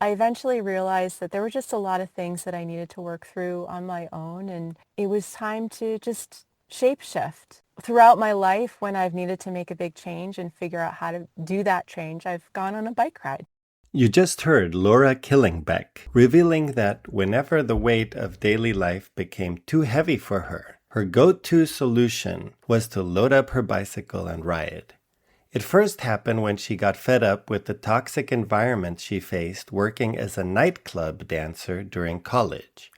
I eventually realized that there were just a lot of things that I needed to work through on my own, and it was time to just shapeshift. Throughout my life, when I've needed to make a big change and figure out how to do that change, I've gone on a bike ride. You just heard Laura Killingbeck revealing that whenever the weight of daily life became too heavy for her go-to solution was to load up her bicycle and ride. It first happened when she got fed up with the toxic environment she faced working as a nightclub dancer during college.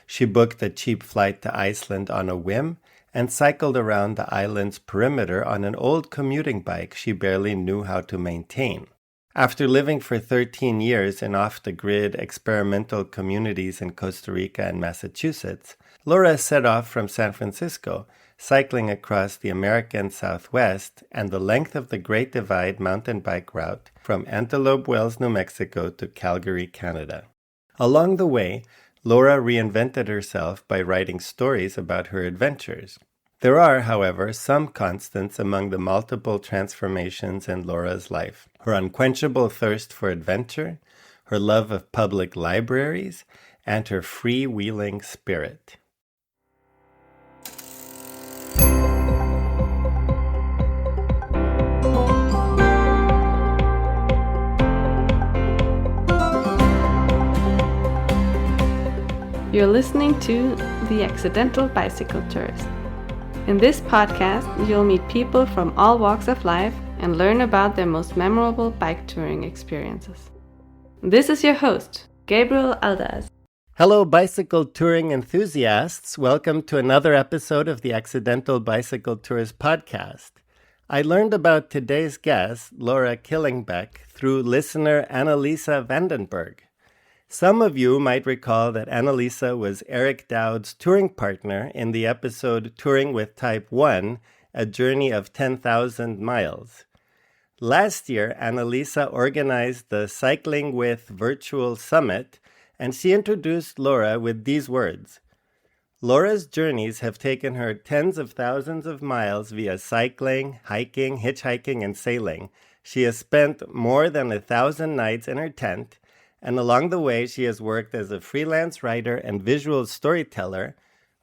She booked a cheap flight to Iceland on a whim and cycled around the island's perimeter on an old commuting bike she barely knew how to maintain. After living for 13 years in off-the-grid experimental communities in Costa Rica and Massachusetts, Laura set off from San Francisco, cycling across the American Southwest and the length of the Great Divide mountain bike route from Antelope Wells, New Mexico to Calgary, Canada. Along the way, Laura reinvented herself by writing stories about her adventures. There are, however, some constants among the multiple transformations in Laura's life. Her unquenchable thirst for adventure, her love of public libraries, and her freewheeling spirit. You're listening to The Accidental Bicycle Tourist. In this podcast, you'll meet people from all walks of life and learn about their most memorable bike touring experiences. This is your host, Gabriel Aldaz. Hello, bicycle touring enthusiasts. Welcome to another episode of the Accidental Bicycle Tourist podcast. I learned about today's guest, Laura Killingbeck, through listener Annalisa Vandenberg. Some of you might recall that Annalisa was Eric Dowd's touring partner in the episode Touring with Type 1, A Journey of 10,000 Miles. Last year, Annalisa organized the Cycling with Virtual Summit, and she introduced Laura with these words. Laura's journeys have taken her tens of thousands of miles via cycling, hiking, hitchhiking, and sailing. She has spent more than 1,000 nights in her tent, and along the way, she has worked as a freelance writer and visual storyteller,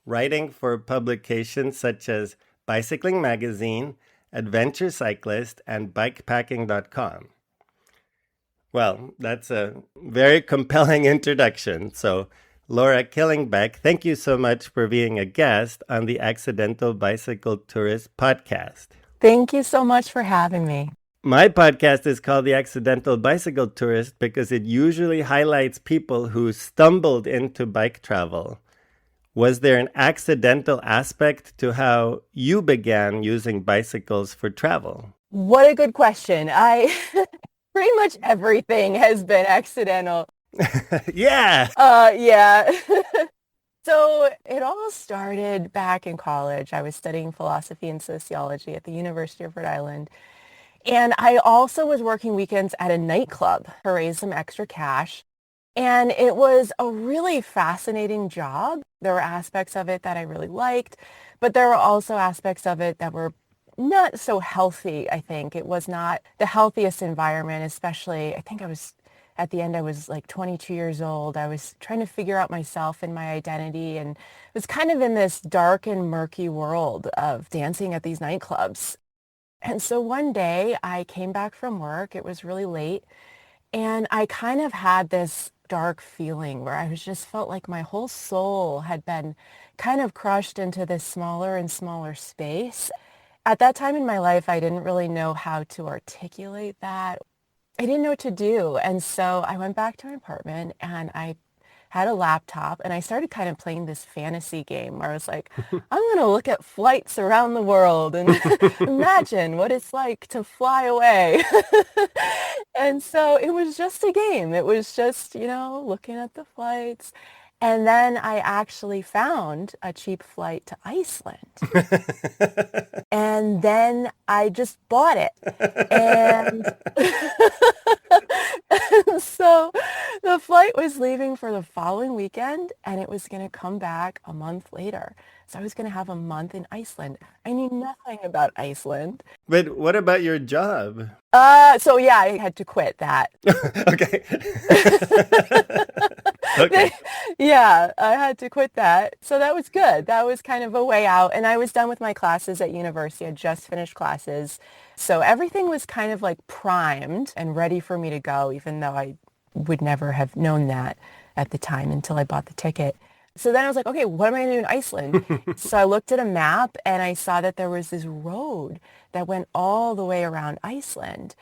writing for publications such as Bicycling Magazine, Adventure Cyclist, and Bikepacking.com. Well, that's a very compelling introduction. So, Laura Killingbeck, thank you so much for being a guest on the Accidental Bicycle Tourist podcast. Thank you so much for having me. My podcast is called The Accidental Bicycle Tourist because it usually highlights people who stumbled into bike travel. Was there an accidental aspect to how you began using bicycles for travel? What a good question. Pretty much everything has been accidental. Yeah. Yeah. So it all started back in college. I was studying philosophy and sociology at the University of Rhode Island. And I also was working weekends at a nightclub to raise some extra cash. And it was a really fascinating job. There were aspects of it that I really liked, but there were also aspects of it that were not so healthy, I think. It was not the healthiest environment, especially, at the end, I was like 22 years old. I was trying to figure out myself and my identity, and was kind of in this dark and murky world of dancing at these nightclubs. And so one day I came back from work, it was really late, and I kind of had this dark feeling where I just felt like my whole soul had been kind of crushed into this smaller and smaller space. At that time in my life, I didn't really know how to articulate that. I didn't know what to do. And so I went back to my apartment and I had a laptop and I started kind of playing this fantasy game where I was like, I'm going to look at flights around the world and imagine what it's like to fly away. And so it was just a game. It was just, looking at the flights. And then I actually found a cheap flight to Iceland. And then I just bought it. And, and so the flight was leaving for the following weekend, and it was going to come back a month later. So I was going to have a month in Iceland. I knew nothing about Iceland. But what about your job? So yeah, I had to quit that. Okay. Okay. Yeah, I had to quit that. So that was good. That was kind of a way out. And I was done with my classes at university. I just finished classes. So everything was kind of like primed and ready for me to go, even though I would never have known that at the time until I bought the ticket. So then I was like, okay, what am I going to do in Iceland? So I looked at a map and I saw that there was this road that went all the way around Iceland.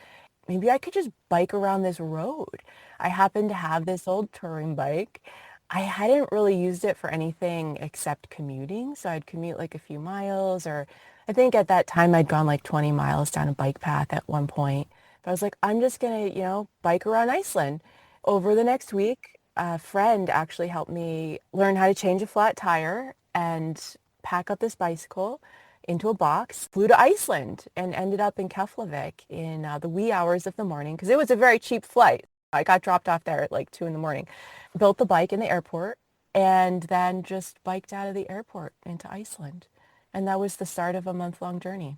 Maybe I could just bike around this road. I happened to have this old touring bike. I hadn't really used it for anything except commuting. So I'd commute like a few miles, or I think at that time I'd gone like 20 miles down a bike path at one point. But I was like, I'm just going to, bike around Iceland. Over the next week, a friend actually helped me learn how to change a flat tire and pack up this bicycle into a box, flew to Iceland, and ended up in Keflavik in the wee hours of the morning because it was a very cheap flight. I got dropped off there at like 2 in the morning, built the bike in the airport, and then just biked out of the airport into Iceland. And that was the start of a month-long journey.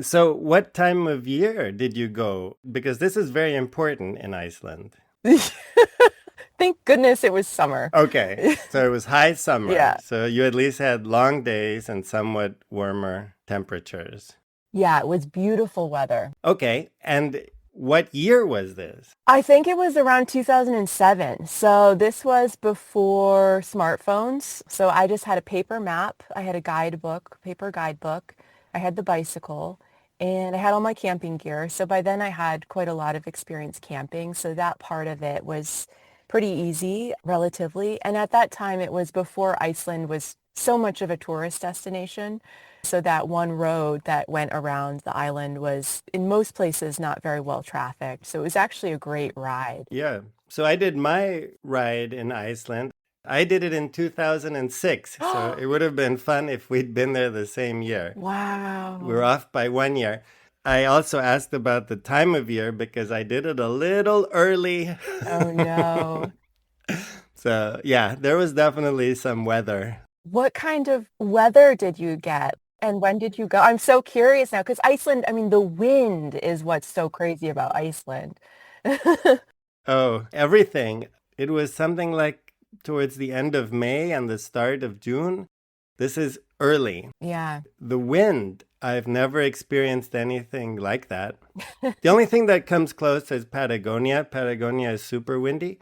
So, what time of year did you go? Because this is very important in Iceland. Thank goodness it was summer. Okay, so it was high summer. Yeah. So you at least had long days and somewhat warmer temperatures. Yeah, it was beautiful weather. Okay, and what year was this? I think it was around 2007. So this was before smartphones. So I just had a paper map. I had a guidebook, paper guidebook. I had the bicycle and I had all my camping gear. So by then I had quite a lot of experience camping. So that part of it was pretty easy relatively. And at that time it was before Iceland was so much of a tourist destination. So that one road that went around the island was in most places not very well trafficked. So it was actually a great ride. Yeah. So I did my ride in Iceland. I did it in 2006. So it would have been fun if we'd been there the same year. Wow. We're off by 1 year. I also asked about the time of year because I did it a little early. Oh no. So yeah, there was definitely some weather. What kind of weather did you get? And when did you go? I'm so curious now because Iceland, I mean, the wind is what's so crazy about Iceland. Oh, everything. It was something like towards the end of May and the start of June. This is early. Yeah. The wind, I've never experienced anything like that. The only thing that comes close is Patagonia. Patagonia is super windy.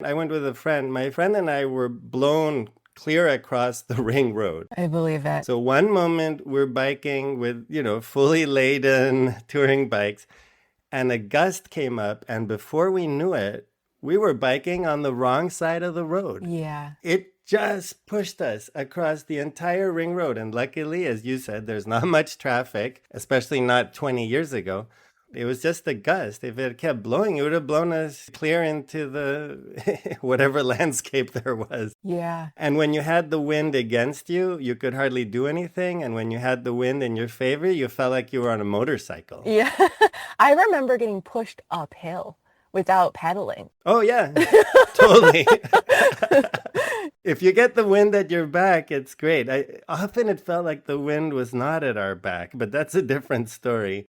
I went with a friend. My friend and I were blown clear across the ring road. I believe it. So one moment we're biking with, fully laden touring bikes, and a gust came up, and before we knew it, we were biking on the wrong side of the road. Yeah. It just pushed us across the entire ring road. And luckily, as you said, there's not much traffic, especially not 20 years ago. It was just a gust. If it kept blowing, it would have blown us clear into the whatever landscape there was. Yeah. And when you had the wind against you, you could hardly do anything. And when you had the wind in your favor, you felt like you were on a motorcycle. Yeah. I remember getting pushed uphill without pedaling. Oh, yeah, totally. If you get the wind at your back, it's great. Often it felt like the wind was not at our back, but that's a different story.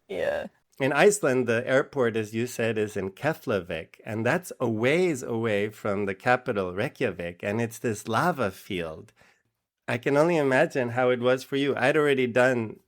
Yeah. In Iceland, the airport, as you said, is in Keflavik, and that's a ways away from the capital, Reykjavik, and it's this lava field. I can only imagine how it was for you. I'd already done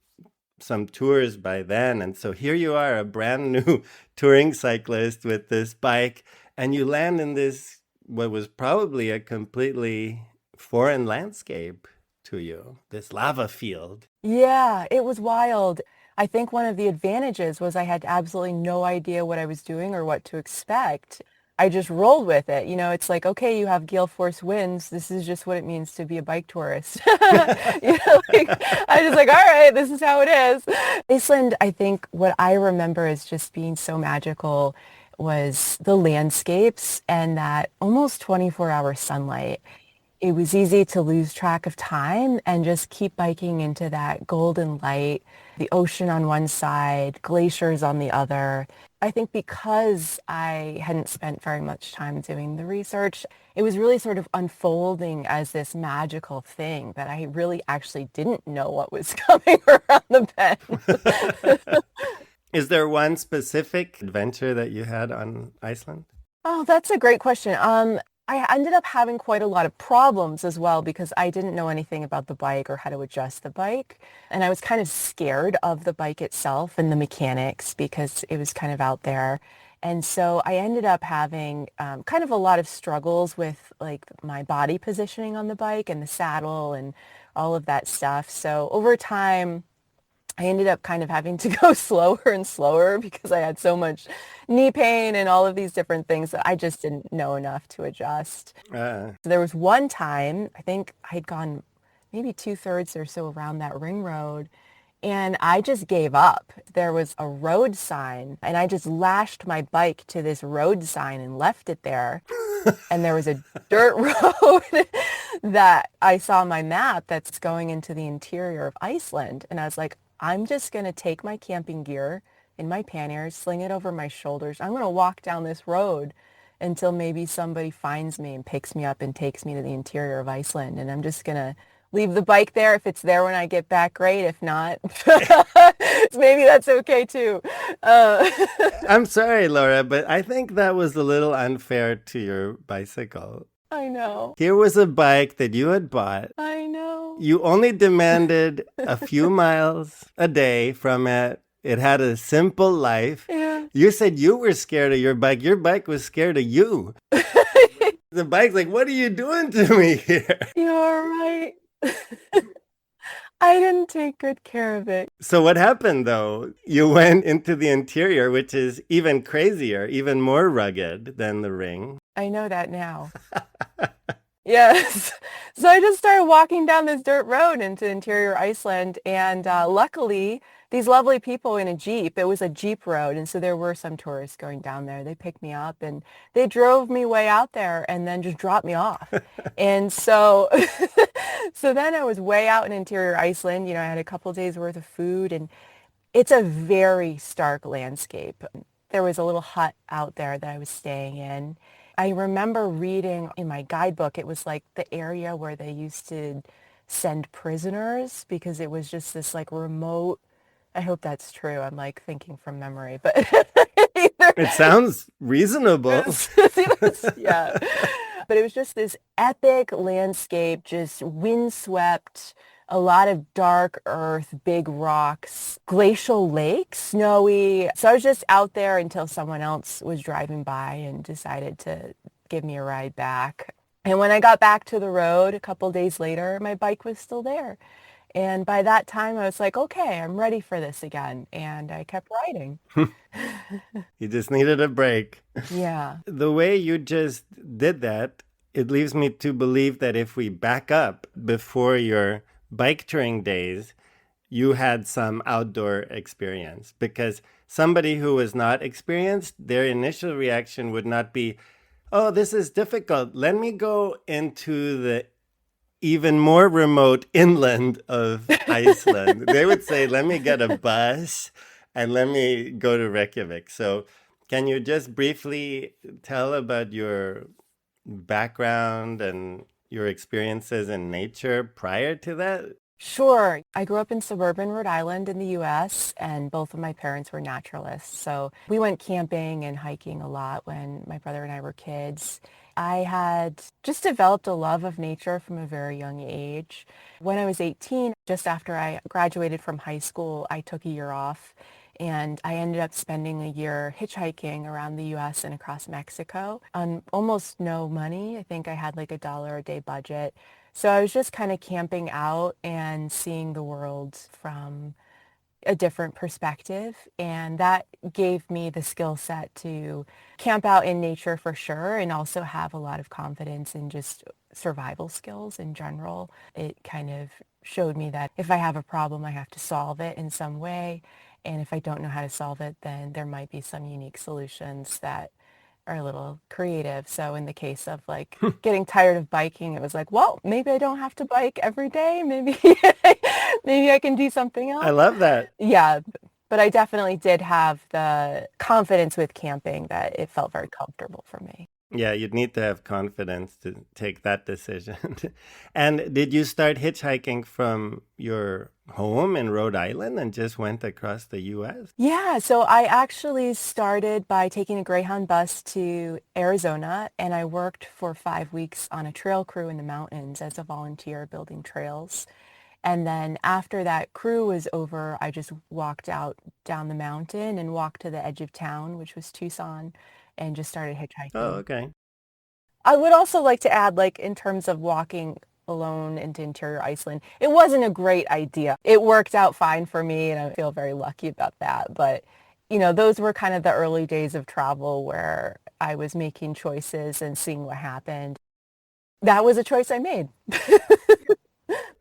some tours by then, and so here you are, a brand new touring cyclist with this bike, and you land in this, what was probably a completely foreign landscape to you, this lava field. Yeah, it was wild. I think one of the advantages was I had absolutely no idea what I was doing or what to expect. I just rolled with it. It's like, okay, you have gale force winds. This is just what it means to be a bike tourist. I just like, all right, this is how it is. Iceland, I think what I remember as just being so magical was the landscapes and that almost 24-hour sunlight. it was easy to lose track of time and just keep biking into that golden light, the ocean on one side, glaciers on the other. I think because I hadn't spent very much time doing the research, it was really sort of unfolding as this magical thing that I really actually didn't know what was coming around the bend. Is there one specific adventure that you had on Iceland? Oh, that's a great question. I ended up having quite a lot of problems as well because I didn't know anything about the bike or how to adjust the bike. And I was kind of scared of the bike itself and the mechanics because it was kind of out there. And so I ended up having kind of a lot of struggles with like my body positioning on the bike and the saddle and all of that stuff. So over time, I ended up kind of having to go slower and slower because I had so much knee pain and all of these different things that I just didn't know enough to adjust. Uh, So there was one time, I think I had gone maybe 2/3 or so around that ring road, and I just gave up. There was a road sign, and I just lashed my bike to this road sign and left it there. And there was a dirt road that I saw on my map that's going into the interior of Iceland. And I was like, I'm just going to take my camping gear in my panniers, sling it over my shoulders. I'm going to walk down this road until maybe somebody finds me and picks me up and takes me to the interior of Iceland. And I'm just going to leave the bike there. If it's there when I get back, great. If not, maybe that's okay too. Uh, I'm sorry, Laura, but I think that was a little unfair to your bicycle. I know. Here was a bike that you had bought. I know. You only demanded a few miles a day from it. It had a simple life. Yeah. You said you were scared of your bike. Your bike was scared of you. The bike's like, what are you doing to me here? You're right. I didn't take good care of it. So what happened though? You went into the interior, which is even crazier, even more rugged than the ring. I know that now. Yes. So I just started walking down this dirt road into interior Iceland. And luckily, these lovely people in a Jeep, it was a Jeep road. And so there were some tourists going down there. They picked me up and they drove me way out there and then just dropped me off. And so, so then I was way out in interior Iceland. You know, I had a couple days worth of food and it's a very stark landscape. There was a little hut out there that I was staying in. I remember reading in my guidebook, it was like the area where they used to send prisoners because it was just this like remote, I hope that's true. I'm like thinking from memory, but either, It sounds reasonable. yeah. But it was just this epic landscape, just windswept, a lot of dark earth, big rocks, glacial lakes, snowy. So I was just out there until someone else was driving by and decided to give me a ride back. And when I got back to the road a couple days later, my bike was still there. And by that time, I was like, okay, I'm ready for this again. And I kept riding. You just needed a break. Yeah. The way you just did that, it leaves me to believe that if we back up before your bike touring days, you had some outdoor experience, because somebody who was not experienced, their initial reaction would not be, oh, this is difficult. Let me go into the even more remote inland of Iceland. They would say, let me get a bus and let me go to Reykjavik. So can you just briefly tell about your background and your experiences in nature prior to that? Sure. I grew up in suburban Rhode Island in the U.S., and both of my parents were naturalists. So we went camping and hiking a lot when my brother and I were kids. I had just developed a love of nature from a very young age. When I was 18, just after I graduated from high school, I took a year off and I ended up spending a year hitchhiking around the U.S. and across Mexico on almost no money. I think I had like $1 a day budget. So I was just kind of camping out and seeing the world from a different perspective. And that gave me the skill set to camp out in nature for sure, and also have a lot of confidence in just survival skills in general. It kind of showed me that if I have a problem, I have to solve it in some way. And if I don't know how to solve it, then there might be some unique solutions that are a little creative. So in the case of like getting tired of biking, it was like, well, maybe I don't have to bike every day. Maybe maybe I can do something I else. love that. Yeah, but I definitely did have the confidence with camping that it felt very comfortable for me. Yeah, you'd need to have confidence to take that decision. And did you start hitchhiking from your home in Rhode Island and just went across the US? Yeah, so I actually started by taking a Greyhound bus to Arizona, and I worked for 5 weeks on a trail crew in the mountains as a volunteer building trails. And then after that crew was over, I just walked out down the mountain and walked to the edge of town, which was Tucson, and just started Oh, hitchhiking. okay. I would also like to add, like, in terms of walking alone into interior Iceland, it wasn't a great idea. It worked out fine for me, and I feel very lucky about that. But, those were kind of the early days of travel where I was making choices and seeing what happened. That was a choice I made.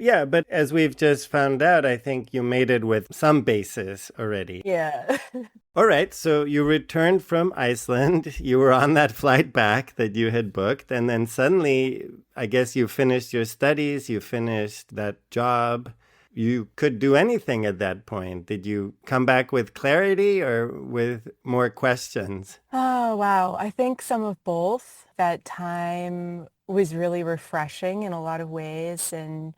Yeah, but as we've just found out, I think you made it with some basis already. Yeah. All right, so you returned from Iceland. You were on that flight back that you had booked, and then suddenly, I guess you finished your studies, you finished that job. You could do anything at that point. Did you come back with clarity or with more questions? Oh, wow. I think some of both. That time was really refreshing in a lot of ways. And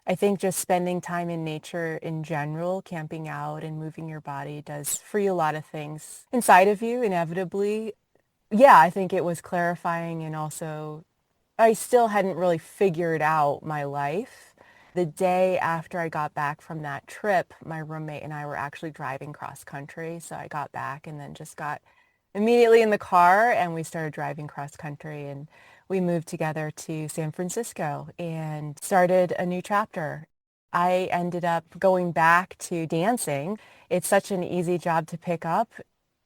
I think just spending time in nature in general, camping out and moving your body does free a lot of things inside of you, inevitably. Yeah, I think it was clarifying, and also I still hadn't really figured out my life. The day after I got back from that trip, my roommate and I were actually driving cross country. So I got back and then just got immediately in the car and we started driving cross country, and we moved together to San Francisco and started a new chapter. I ended up going back to dancing. It's such an easy job to pick up.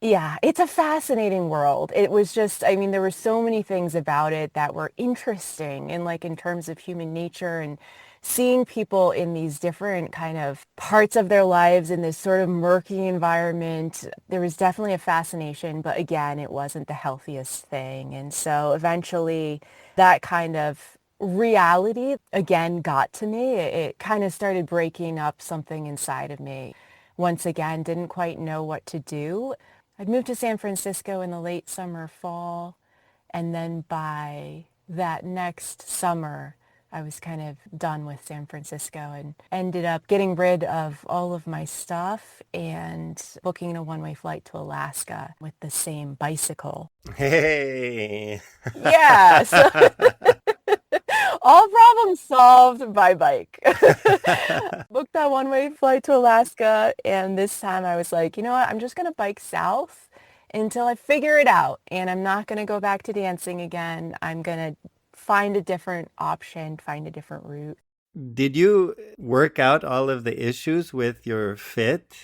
Yeah, it's a fascinating world. It was just, I mean, there were so many things about it that were interesting, and like in terms of human nature and seeing people in these different kind of parts of their lives in this sort of murky environment. There was definitely a fascination, but again, it wasn't the healthiest thing. And so eventually that kind of reality again got to me. It kind of started breaking up something inside of me. Once again, didn't quite know what to do. I'd moved to San Francisco in the late summer, fall, and then by that next summer, I was kind of done with San Francisco and ended up getting rid of all of my stuff and booking a one-way flight to Alaska with the same bicycle. Hey. Yeah, so all problems solved by bike. Booked that one-way flight to Alaska, and this time I was like, you know what, I'm just going to bike south until I figure it out, and I'm not going to go back to dancing again. I'm going to find a different option, find a different route. Did you work out all of the issues with your fit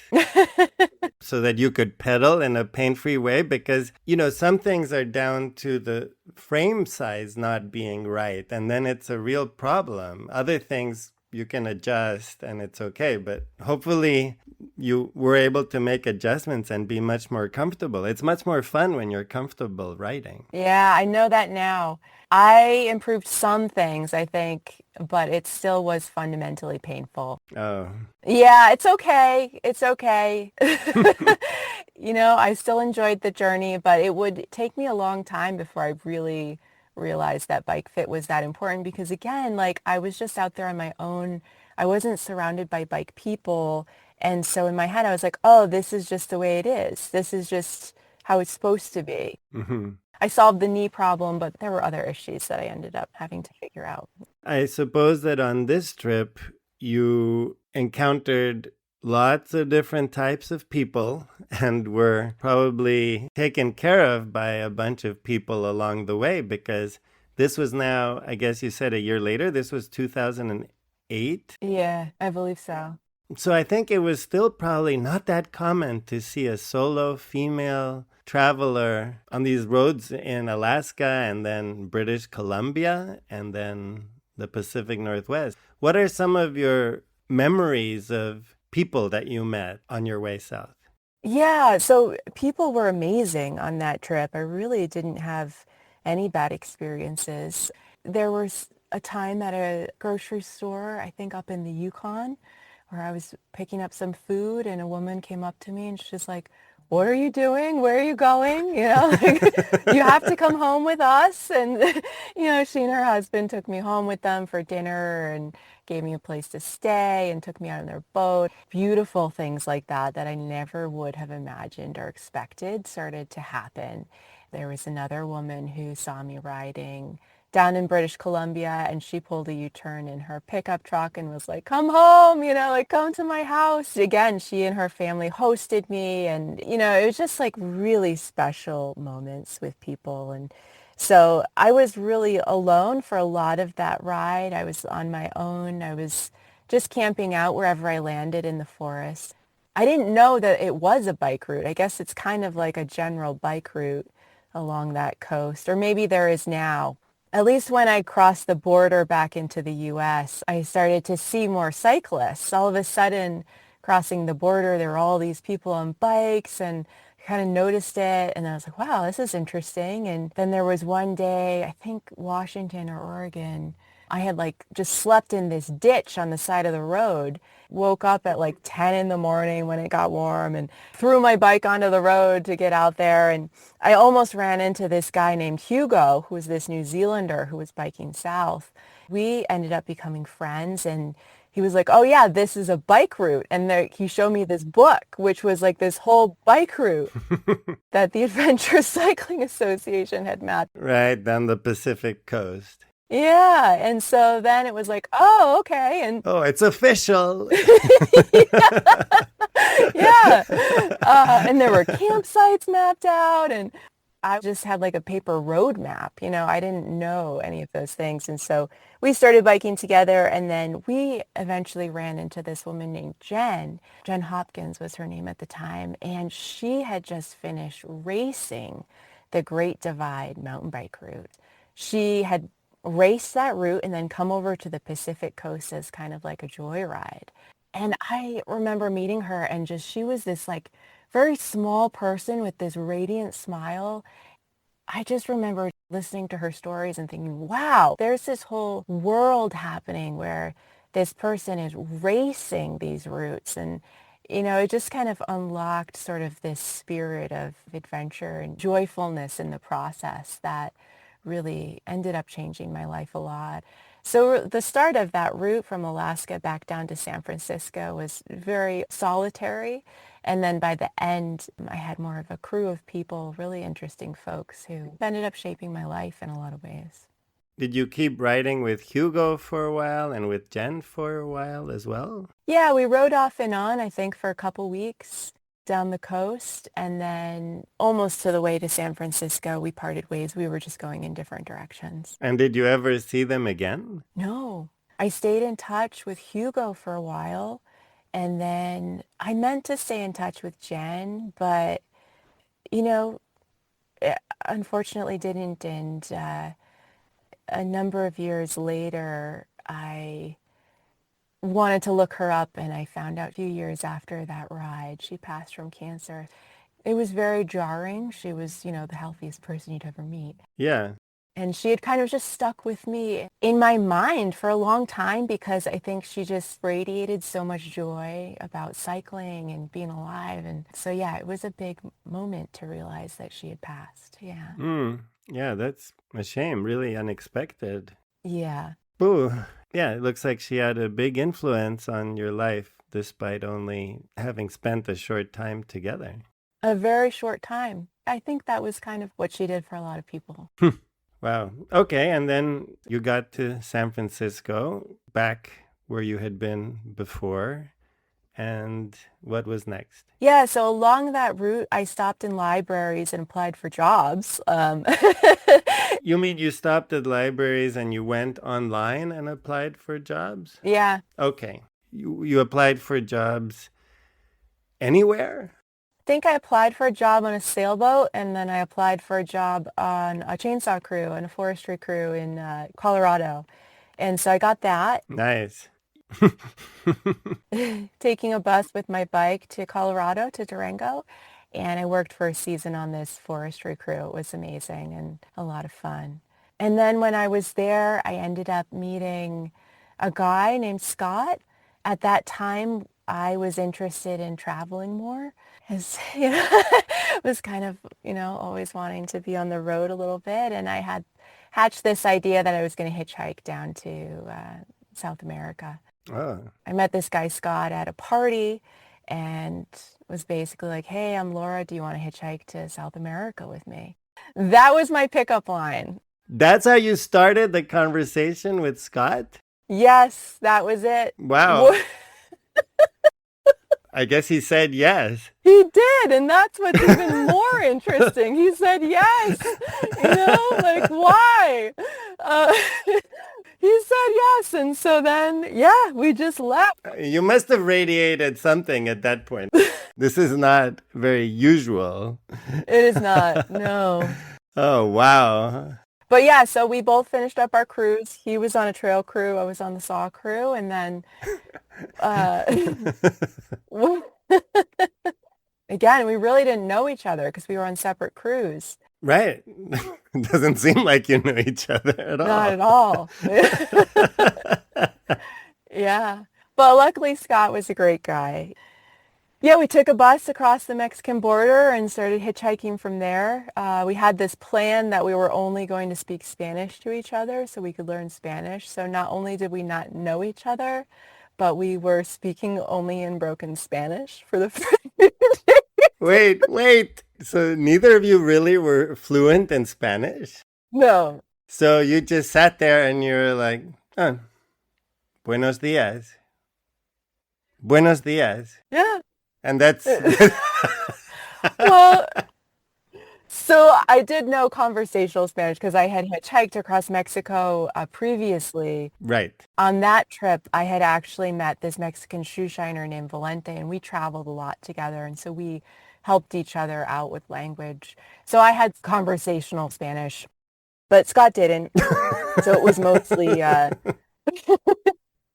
so that you could pedal in a pain-free way? Because, some things are down to the frame size not being right, and then it's a real problem. Other things you can adjust and it's okay, but hopefully you were able to make adjustments and be much more comfortable. It's much more fun when you're comfortable riding. Yeah, I know that now. I improved some things, I think, but it still was fundamentally painful. Oh. Yeah, it's okay. It's okay. I still enjoyed the journey, but it would take me a long time before I really realized that bike fit was that important, because again, like I was just out there on my own. I wasn't surrounded by bike people. And so in my head, I was like, oh, this is just the way it is. This is just how it's supposed to be. Mm-hmm. I solved the knee problem, but there were other issues that I ended up having to figure out. I suppose that on this trip, you encountered lots of different types of people and were probably taken care of by a bunch of people along the way, because this was now, I guess you said a year later, this was 2008. Yeah, I believe so. So I think it was still probably not that common to see a solo female traveler on these roads in Alaska and then British Columbia and then the Pacific Northwest. What are some of your memories of people that you met on your way south? Yeah, so people were amazing on that trip. I really didn't have any bad experiences. There was a time at a grocery store, I think up in the Yukon, where I was picking up some food and a woman came up to me and she's like, "What are you doing? Where are you going? You know, like, you have to come home with us." And, she and her husband took me home with them for dinner and gave me a place to stay and took me out on their boat. Beautiful things like that I never would have imagined or expected started to happen. There was another woman who saw me riding down in British Columbia and she pulled a U-turn in her pickup truck and was like, "Come home, like come to my house." Again, she and her family hosted me and, it was just like really special moments with people. And so I was really alone for a lot of that ride. I was on my own. I was just camping out wherever I landed in the forest. I didn't know that it was a bike route. I guess it's kind of like a general bike route along that coast, or maybe there is now. At least when I crossed the border back into the U.S., I started to see more cyclists. All of a sudden, crossing the border, there were all these people on bikes and I kind of noticed it. And I was like, wow, this is interesting. And then there was one day, I think Washington or Oregon, I had like just slept in this ditch on the side of the road, woke up at like 10 in the morning when it got warm and threw my bike onto the road to get out there. And I almost ran into this guy named Hugo, who was this New Zealander who was biking south. We ended up becoming friends and he was like, "Oh yeah, this is a bike route." And he showed me this book, which was like this whole bike route that the Adventure Cycling Association had mapped. Right down the Pacific coast. Yeah. And so then it was like, oh, okay. And Oh, it's official. yeah. And there were campsites mapped out and I just had like a paper road map. I didn't know any of those things. And so we started biking together and then we eventually ran into this woman named Jen. Jen Hopkins was her name at the time. And she had just finished racing the Great Divide mountain bike route. She had raced that route and then come over to the Pacific coast as kind of like a joyride. And I remember meeting her and just she was this like very small person with this radiant smile. I just remember listening to her stories and thinking, wow, there's this whole world happening where this person is racing these routes. And, it just kind of unlocked sort of this spirit of adventure and joyfulness in the process that really ended up changing my life a lot. So the start of that route from Alaska back down to San Francisco was very solitary. And then by the end, I had more of a crew of people, really interesting folks who ended up shaping my life in a lot of ways. Did you keep riding with Hugo for a while and with Jen for a while as well? Yeah, we rode off and on, I think, for a couple weeks down the coast. And then almost to the way to San Francisco, we parted ways. We were just going in different directions. And did you ever see them again? No, I stayed in touch with Hugo for a while. And then I meant to stay in touch with Jen, but, you know, unfortunately didn't. And a number of years later, I wanted to look her up and I found out a few years after that ride, she passed from cancer. It was very jarring. She was, the healthiest person you'd ever meet. Yeah. And she had kind of just stuck with me in my mind for a long time because I think she just radiated so much joy about cycling and being alive. And so, yeah, it was a big moment to realize that she had passed. Yeah. Yeah, that's a shame. Really unexpected. Yeah. Ooh. Yeah, it looks like she had a big influence on your life despite only having spent a short time together. A very short time. I think that was kind of what she did for a lot of people. Wow. Okay, and then you got to San Francisco, back where you had been before. And what was next? Yeah, so along that route, I stopped in libraries and applied for jobs. You mean you stopped at libraries and you went online and applied for jobs? Yeah. Okay. You applied for jobs anywhere? I think I applied for a job on a sailboat, and then I applied for a job on a chainsaw crew and a forestry crew in Colorado. And so I got that. Nice. taking a bus with my bike to Colorado, to Durango. And I worked for a season on this forestry crew. It was amazing and a lot of fun. And then when I was there, I ended up meeting a guy named Scott. At that time, I was interested in traveling more. As, was kind of, always wanting to be on the road a little bit. And I had hatched this idea that I was going to hitchhike down to South America. Oh, I met this guy, Scott, at a party and was basically like, hey, I'm Laura. Do you want to hitchhike to South America with me? That was my pickup line. that's how you started the conversation with Scott? Yes, that was it. Wow. I guess he said yes. He did, and that's what's even more interesting. He said yes. Like, why? Uh, he said yes, and so then, yeah, we just left. You must have radiated something at that point. This is not very usual. It is not, no. Oh, wow. But yeah, so we both finished up our cruise. He was on a trail crew. I was on the saw crew. And then again, we really didn't know each other because we were on separate crews. Right. Doesn't seem like you know each other at all. Not at all. Yeah. But luckily, Scott was a great guy. Yeah, we took a bus across the Mexican border and started hitchhiking from there. We had this plan that we were only going to speak Spanish to each other so we could learn Spanish. So not only did we not know each other, but we were speaking only in broken Spanish for the first Wait. So neither of you really were fluent in Spanish? No. So you just sat there and you're like, oh, buenos dias. Buenos dias. Yeah. And that's... Well, so I did know conversational Spanish because I had hitchhiked across Mexico previously. Right. On that trip, I had actually met this Mexican shoe shiner named Valente, and we traveled a lot together. And so we helped each other out with language. So I had conversational Spanish, but Scott didn't. So it was mostly, it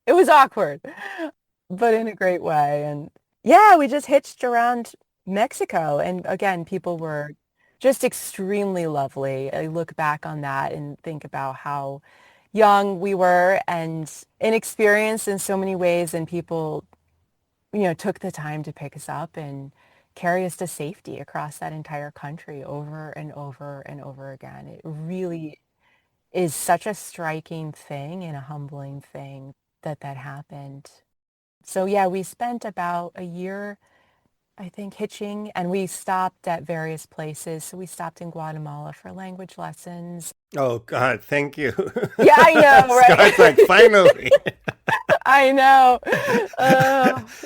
was awkward, but in a great way. And yeah, we just hitched around Mexico. And again, people were just extremely lovely. I look back on that and think about how young we were and inexperienced in so many ways. And people, took the time to pick us up and carry us to safety across that entire country over and over and over again. It really is such a striking thing and a humbling thing that happened. So yeah, we spent about a year, I think, hitching, and we stopped at various places. So we stopped in Guatemala for language lessons. Oh, God, thank you. Yeah, I know, right? Scott's like, finally. I know.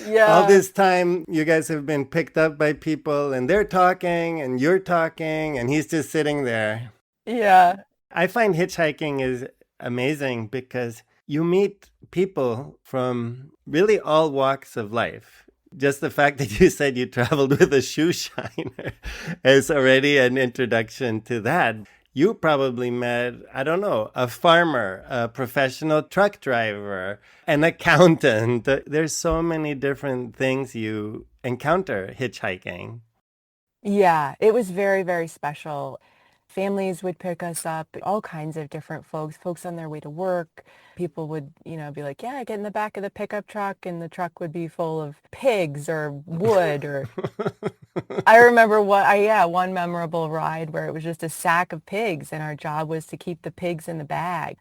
Yeah. All this time, you guys have been picked up by people, and they're talking, and you're talking, and he's just sitting there. Yeah. I find hitchhiking is amazing because you meet people from really all walks of life. Just the fact that you said you traveled with a shoe shiner is already an introduction to that. You probably met, I don't know, a farmer, a professional truck driver, an accountant. There's so many different things you encounter hitchhiking. Yeah, it was very, very special. Families would pick us up, all kinds of different folks on their way to work. People would, be like, yeah, get in the back of the pickup truck, and the truck would be full of pigs or wood or I remember one memorable ride where it was just a sack of pigs and our job was to keep the pigs in the bag.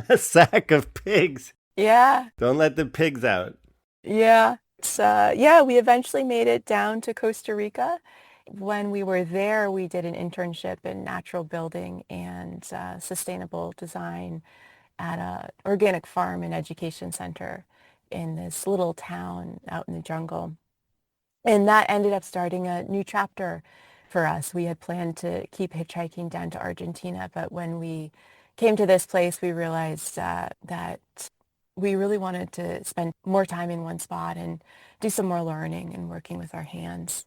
A sack of pigs. Yeah. Don't let the pigs out. Yeah. It's, we eventually made it down to Costa Rica. When we were there, we did an internship in natural building and sustainable design at a organic farm and education center in this little town out in the jungle. And that ended up starting a new chapter for us. We had planned to keep hitchhiking down to Argentina, but when we came to this place, we realized that we really wanted to spend more time in one spot and do some more learning and working with our hands.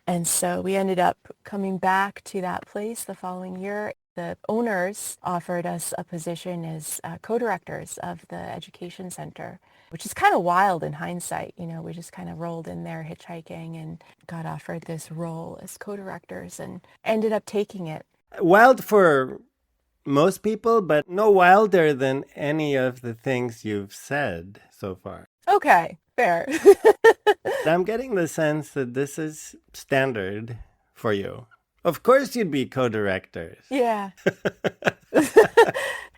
And so we ended up coming back to that place the following year. The owners offered us a position as co-directors of the education center. which is kind of wild in hindsight. We just kind of rolled in there hitchhiking and got offered this role as co-directors and ended up taking it. Wild for most people, but no wilder than any of the things you've said so far. Okay, fair. I'm getting the sense that this is standard for you. Of course you'd be co-directors. Yeah.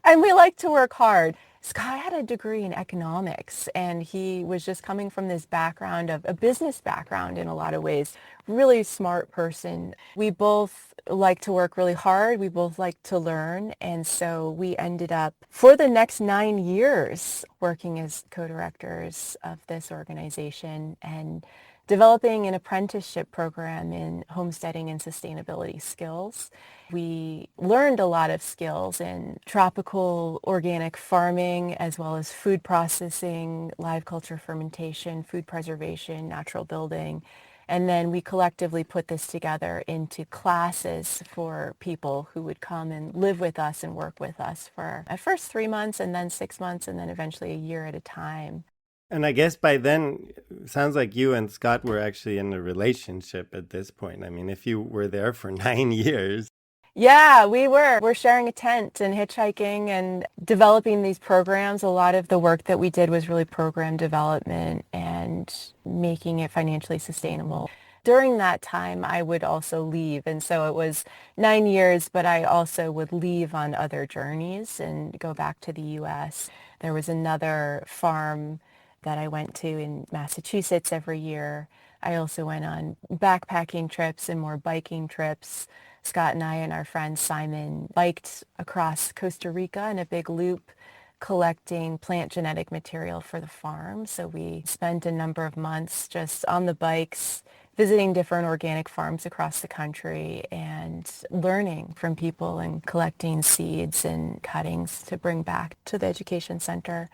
And we like to work hard. Scott had a degree in economics, and he was just coming from this background of a business background in a lot of ways. Really smart person. We both like to work really hard. We both like to learn. And so we ended up, for the next 9 years, working as co-directors of this organization and developing an apprenticeship program in homesteading and sustainability skills. We learned a lot of skills in tropical organic farming, as well as food processing, live culture fermentation, food preservation, natural building. And then we collectively put this together into classes for people who would come and live with us and work with us for at first 3 months and then 6 months and then eventually a year at a time. And I guess by then, it sounds like you and Scott were actually in a relationship at this point. I mean, if you were there for 9 years. Yeah, we were. We're sharing a tent and hitchhiking and developing these programs. A lot of the work that we did was really program development and making it financially sustainable. During that time, I would also leave. And so it was 9 years, but I also would leave on other journeys and go back to the U.S. There was another farm that I went to in Massachusetts every year. I also went on backpacking trips and more biking trips. Scott and I and our friend Simon biked across Costa Rica in a big loop collecting plant genetic material for the farm. So we spent a number of months just on the bikes, visiting different organic farms across the country and learning from people and collecting seeds and cuttings to bring back to the education center.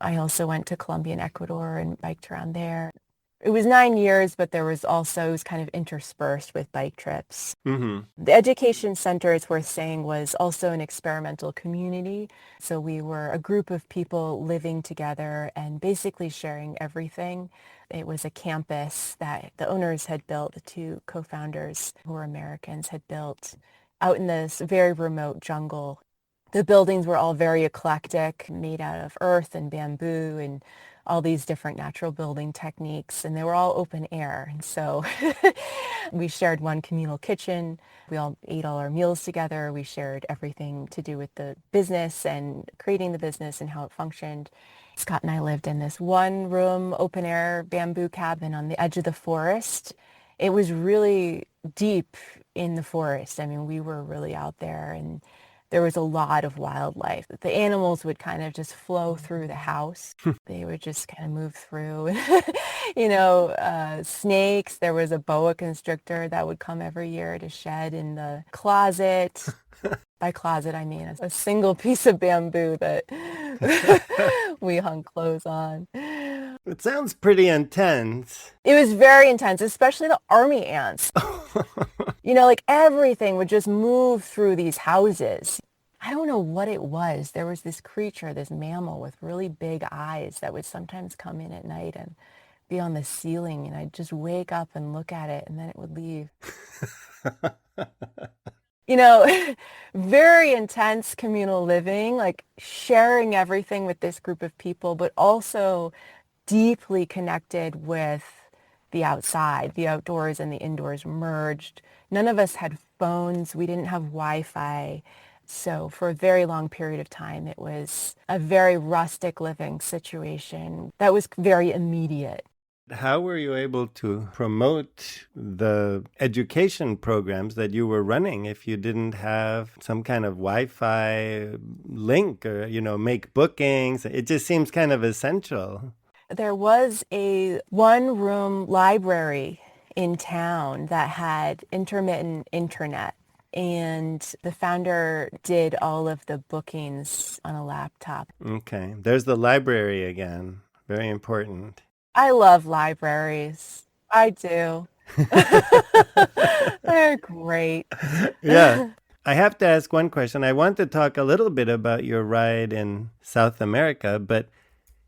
I also went to Colombia and Ecuador and biked around there. It was 9 years, but it was kind of interspersed with bike trips. Mm-hmm. The education center, it's worth saying, was also an experimental community. So we were a group of people living together and basically sharing everything. It was a campus that the owners had built, the two co-founders who were Americans had built out in this very remote jungle. The buildings were all very eclectic, made out of earth and bamboo and all these different natural building techniques, and they were all open air. And so we shared one communal kitchen. We all ate all our meals together. We shared everything to do with the business and creating the business and how it functioned. Scott and I lived in this one-room, open-air bamboo cabin on the edge of the forest. It was really deep in the forest. I mean, we were really out there, and there was a lot of wildlife. The animals would kind of just flow through the house. They would just kind of move through. Snakes. There was a boa constrictor that would come every year to shed in the closet. By closet, I mean a single piece of bamboo that we hung clothes on. It sounds pretty intense. It was very intense, especially the army ants. Everything would just move through these houses. I don't know what it was. There was this creature, this mammal with really big eyes that would sometimes come in at night and be on the ceiling, and I'd just wake up and look at it, and then it would leave. Very intense communal living, like sharing everything with this group of people, but also deeply connected with the outside. The outdoors and the indoors merged. None of us had phones. We didn't have Wi-Fi. So for a very long period of time, it was a very rustic living situation that was very immediate. How were you able to promote the education programs that you were running if you didn't have some kind of Wi-Fi link or, make bookings? It just seems kind of essential. There was a one-room library in town that had intermittent internet, and the founder did all of the bookings on a laptop. Okay, there's the library again. Very important. I love libraries. I do. They're great. Yeah. I have to ask one question. I want to talk a little bit about your ride in South America, but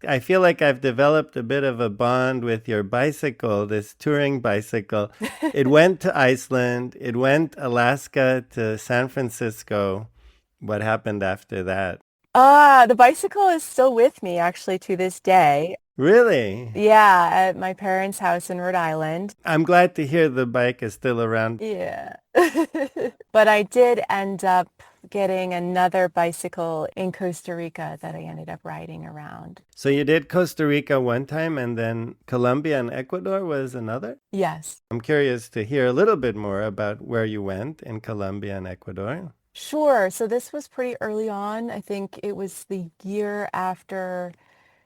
I feel like I've developed a bit of a bond with your bicycle, this touring bicycle. It went to Iceland. It went Alaska to San Francisco. What happened after that? The bicycle is still with me actually to this day. Really? Yeah, at my parents' house in Rhode Island. I'm glad to hear the bike is still around. Yeah. But I did end up getting another bicycle in Costa Rica that I ended up riding around. So you did Costa Rica one time and then Colombia and Ecuador was another? Yes. I'm curious to hear a little bit more about where you went in Colombia and Ecuador. Sure. So this was pretty early on. I think it was the year after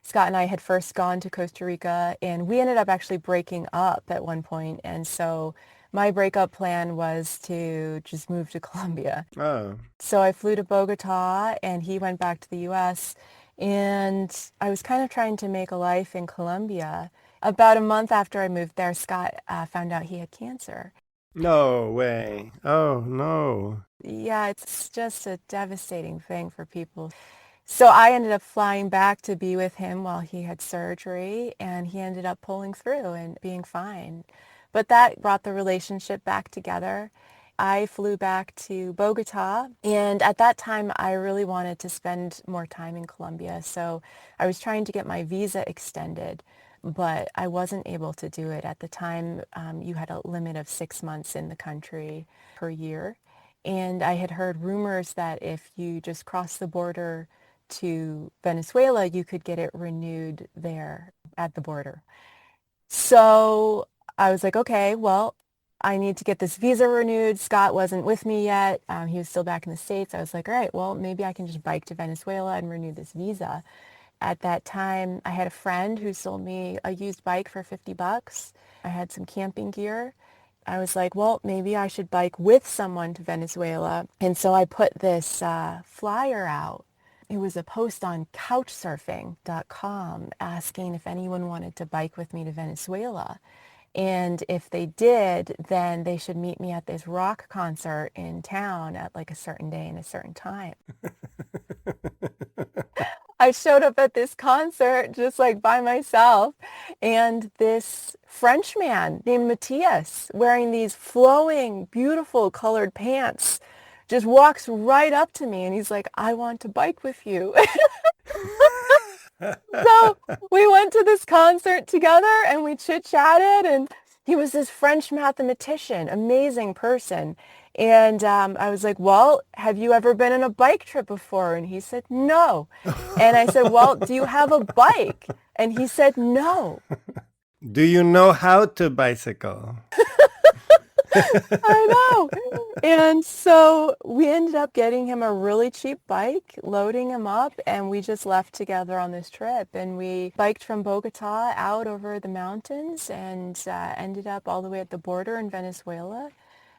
Scott and I had first gone to Costa Rica, and we ended up actually breaking up at one point. And so my breakup plan was to just move to Colombia. Oh, So I flew to Bogota, and he went back to the U.S., and I was kind of trying to make a life in Colombia. About a month after I moved there, Scott found out he had cancer. no way. Oh, no. Yeah, it's just a devastating thing for people. So I ended up flying back to be with him while he had surgery, and he ended up pulling through and being fine. But that brought the relationship back together. I flew back to Bogota, and at that time, I really wanted to spend more time in Colombia. So I was trying to get my visa extended, but I wasn't able to do it. At the time, you had a limit of 6 months in the country per year. And I had heard rumors that if you just cross the border to Venezuela, you could get it renewed there at the border. So I was like, okay, well, I need to get this visa renewed. Scott wasn't with me yet. He was still back in the States. I was like, all right, well, maybe I can just bike to Venezuela and renew this visa. At that time, I had a friend who sold me a used bike for $50. I had some camping gear. I was like, well, maybe I should bike with someone to Venezuela. And so I put this flyer out. It was a post on couchsurfing.com asking if anyone wanted to bike with me to Venezuela. And if they did, then they should meet me at this rock concert in town at like a certain day and a certain time. I showed up at this concert just like by myself, and this French man named Matthias, wearing these flowing, beautiful colored pants, just walks right up to me and he's like, I want to bike with you. So we went to this concert together and we chit-chatted, and he was this French mathematician, amazing person. And I was like, well, have you ever been on a bike trip before? And he said, no. And I said, well, do you have a bike? And he said, no. Do you know how to bicycle? I know. And so we ended up getting him a really cheap bike, loading him up, and we just left together on this trip. And we biked from Bogota out over the mountains and ended up all the way at the border in Venezuela.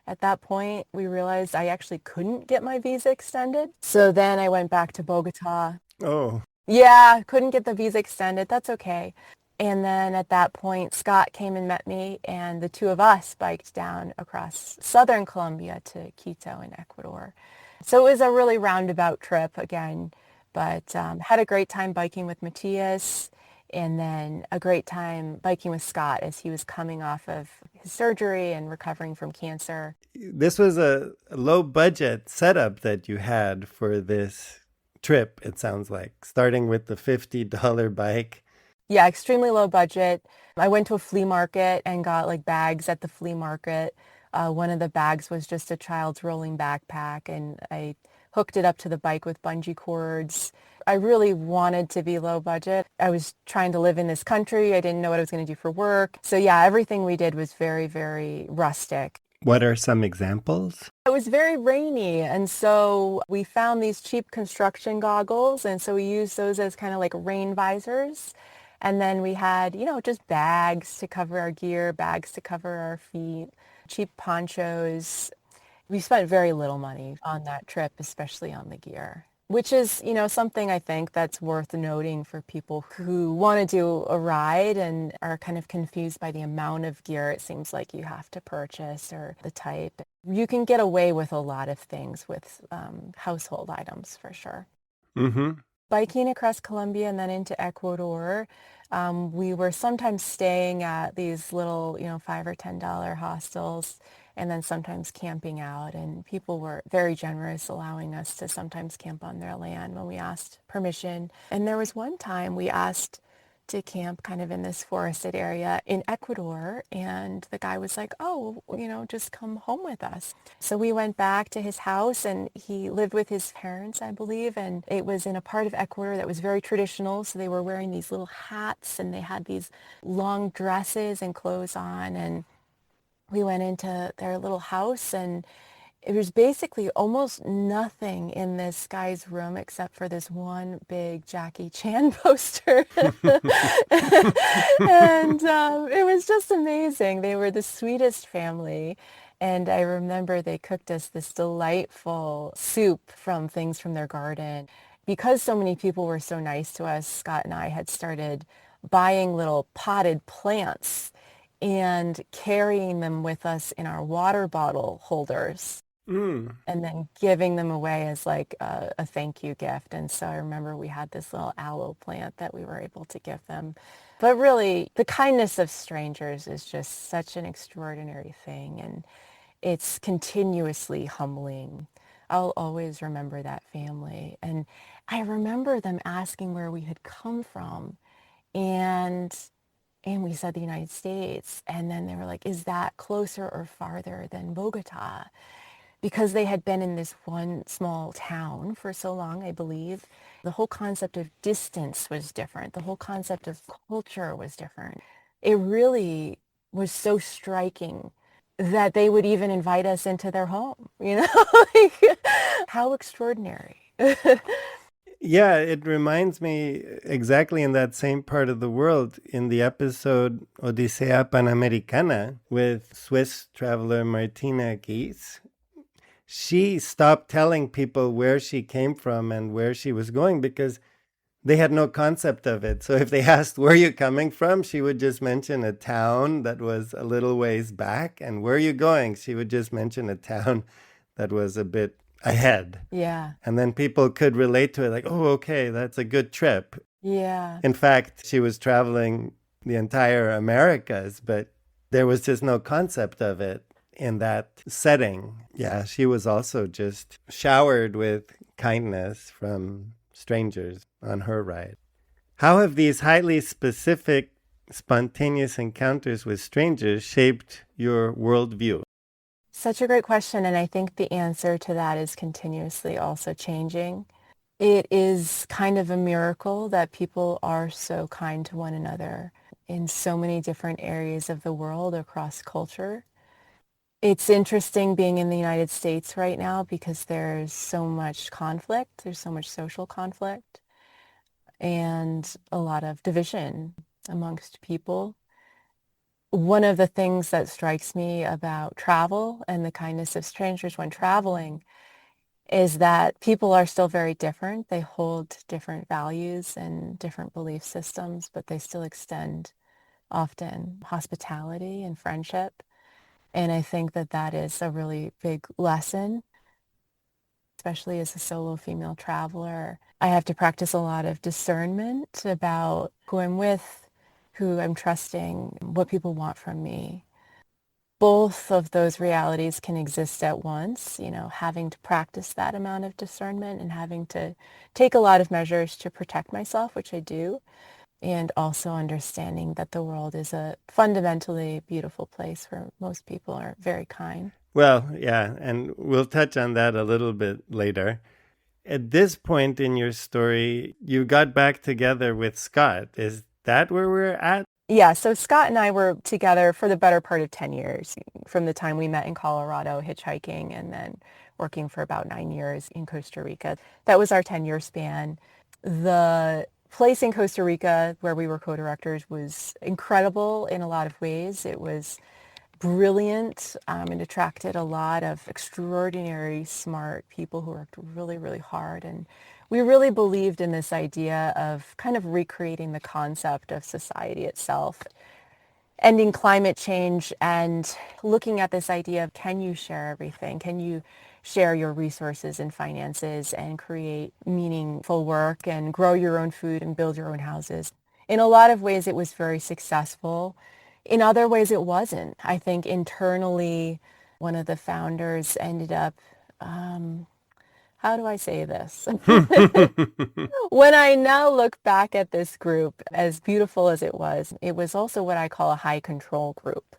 At that point, we realized I actually couldn't get my visa extended. So then I went back to Bogota. Oh, Yeah, couldn't get the visa extended. That's okay. And then at that point, Scott came and met me, and the two of us biked down across southern Colombia to Quito in Ecuador. So it was a really roundabout trip again, but had a great time biking with Matthias, and then a great time biking with Scott as he was coming off of his surgery and recovering from cancer. this was a low budget setup that you had for this trip, it sounds like, starting with the $50 bike. Yeah, extremely low budget. I went to a flea market and got like bags at the flea market. One of the bags was just a child's rolling backpack, and I hooked it up to the bike with bungee cords. I really wanted to be low budget. I was trying to live in this country. I didn't know what I was going to do for work. So yeah, everything we did was very, very rustic. What are some examples? It was very rainy, and so we found these cheap construction goggles, and so we used those as kind of like rain visors. And then we had, just bags to cover our gear, bags to cover our feet, cheap ponchos. We spent very little money on that trip, especially on the gear, which is, something I think that's worth noting for people who want to do a ride and are kind of confused by the amount of gear it seems like you have to purchase or the type. You can get away with a lot of things with household items for sure. Mm-hmm. Biking across Colombia and then into Ecuador, we were sometimes staying at these little, $5 or $10 hostels and then sometimes camping out. And people were very generous, allowing us to sometimes camp on their land when we asked permission. And there was one time we asked to camp kind of in this forested area in Ecuador. And the guy was like, oh, just come home with us. So we went back to his house and he lived with his parents, I believe. And it was in a part of Ecuador that was very traditional. So they were wearing these little hats and they had these long dresses and clothes on. And we went into their little house and it was basically almost nothing in this guy's room except for this one big Jackie Chan poster. And it was just amazing. They were the sweetest family. And I remember they cooked us this delightful soup from things from their garden. Because so many people were so nice to us, Scott and I had started buying little potted plants and carrying them with us in our water bottle holders and then giving them away as like a thank you gift. And so I remember we had this little aloe plant that we were able to give them. But really, the kindness of strangers is just such an extraordinary thing. And it's continuously humbling. I'll always remember that family. And I remember them asking where we had come from. And we said the United States. And then they were like, is that closer or farther than Bogota? Because they had been in this one small town for so long, I believe. The whole concept of distance was different. The whole concept of culture was different. It really was so striking that they would even invite us into their home, like, how extraordinary. Yeah, it reminds me exactly in that same part of the world in the episode Odisea Panamericana with Swiss traveler Martina Gies. She stopped telling people where she came from and where she was going because they had no concept of it. So if they asked, where are you coming from? She would just mention a town that was a little ways back. And where are you going? She would just mention a town that was a bit ahead. Yeah. And then people could relate to it like, oh, okay, that's a good trip. Yeah. In fact, she was traveling the entire Americas, but there was just no concept of it in that setting. Yeah, she was also just showered with kindness from strangers on her ride. How have these highly specific, spontaneous encounters with strangers shaped your worldview? Such a great question. And I think the answer to that is continuously also changing. It is kind of a miracle that people are so kind to one another in so many different areas of the world across culture. It's interesting being in the United States right now because there's so much conflict. There's so much social conflict and a lot of division amongst people. One of the things that strikes me about travel and the kindness of strangers when traveling is that people are still very different. They hold different values and different belief systems, but they still extend often hospitality and friendship. And I think that that is a really big lesson, especially as a solo female traveler. I have to practice a lot of discernment about who I'm with, who I'm trusting, what people want from me. Both of those realities can exist at once, having to practice that amount of discernment and having to take a lot of measures to protect myself, which I do, and also understanding that the world is a fundamentally beautiful place where most people are very kind. Well, yeah, and we'll touch on that a little bit later. At this point in your story, you got back together with Scott. Is that where we're at? Yeah, so Scott and I were together for the better part of 10 years, from the time we met in Colorado hitchhiking and then working for about 9 years in Costa Rica. That was our 10-year span. The place in Costa Rica where we were co-directors was incredible in a lot of ways. It was brilliant and attracted a lot of extraordinary, smart people who worked really, really hard. And we really believed in this idea of kind of recreating the concept of society itself. ending climate change and looking at this idea of, can you share everything? Can you share your resources and finances and create meaningful work and grow your own food and build your own houses? In a lot of ways, it was very successful. In other ways, it wasn't. I think internally, one of the founders ended up, how do I say this? When I now look back at this group, as beautiful as it was also what I call a high control group.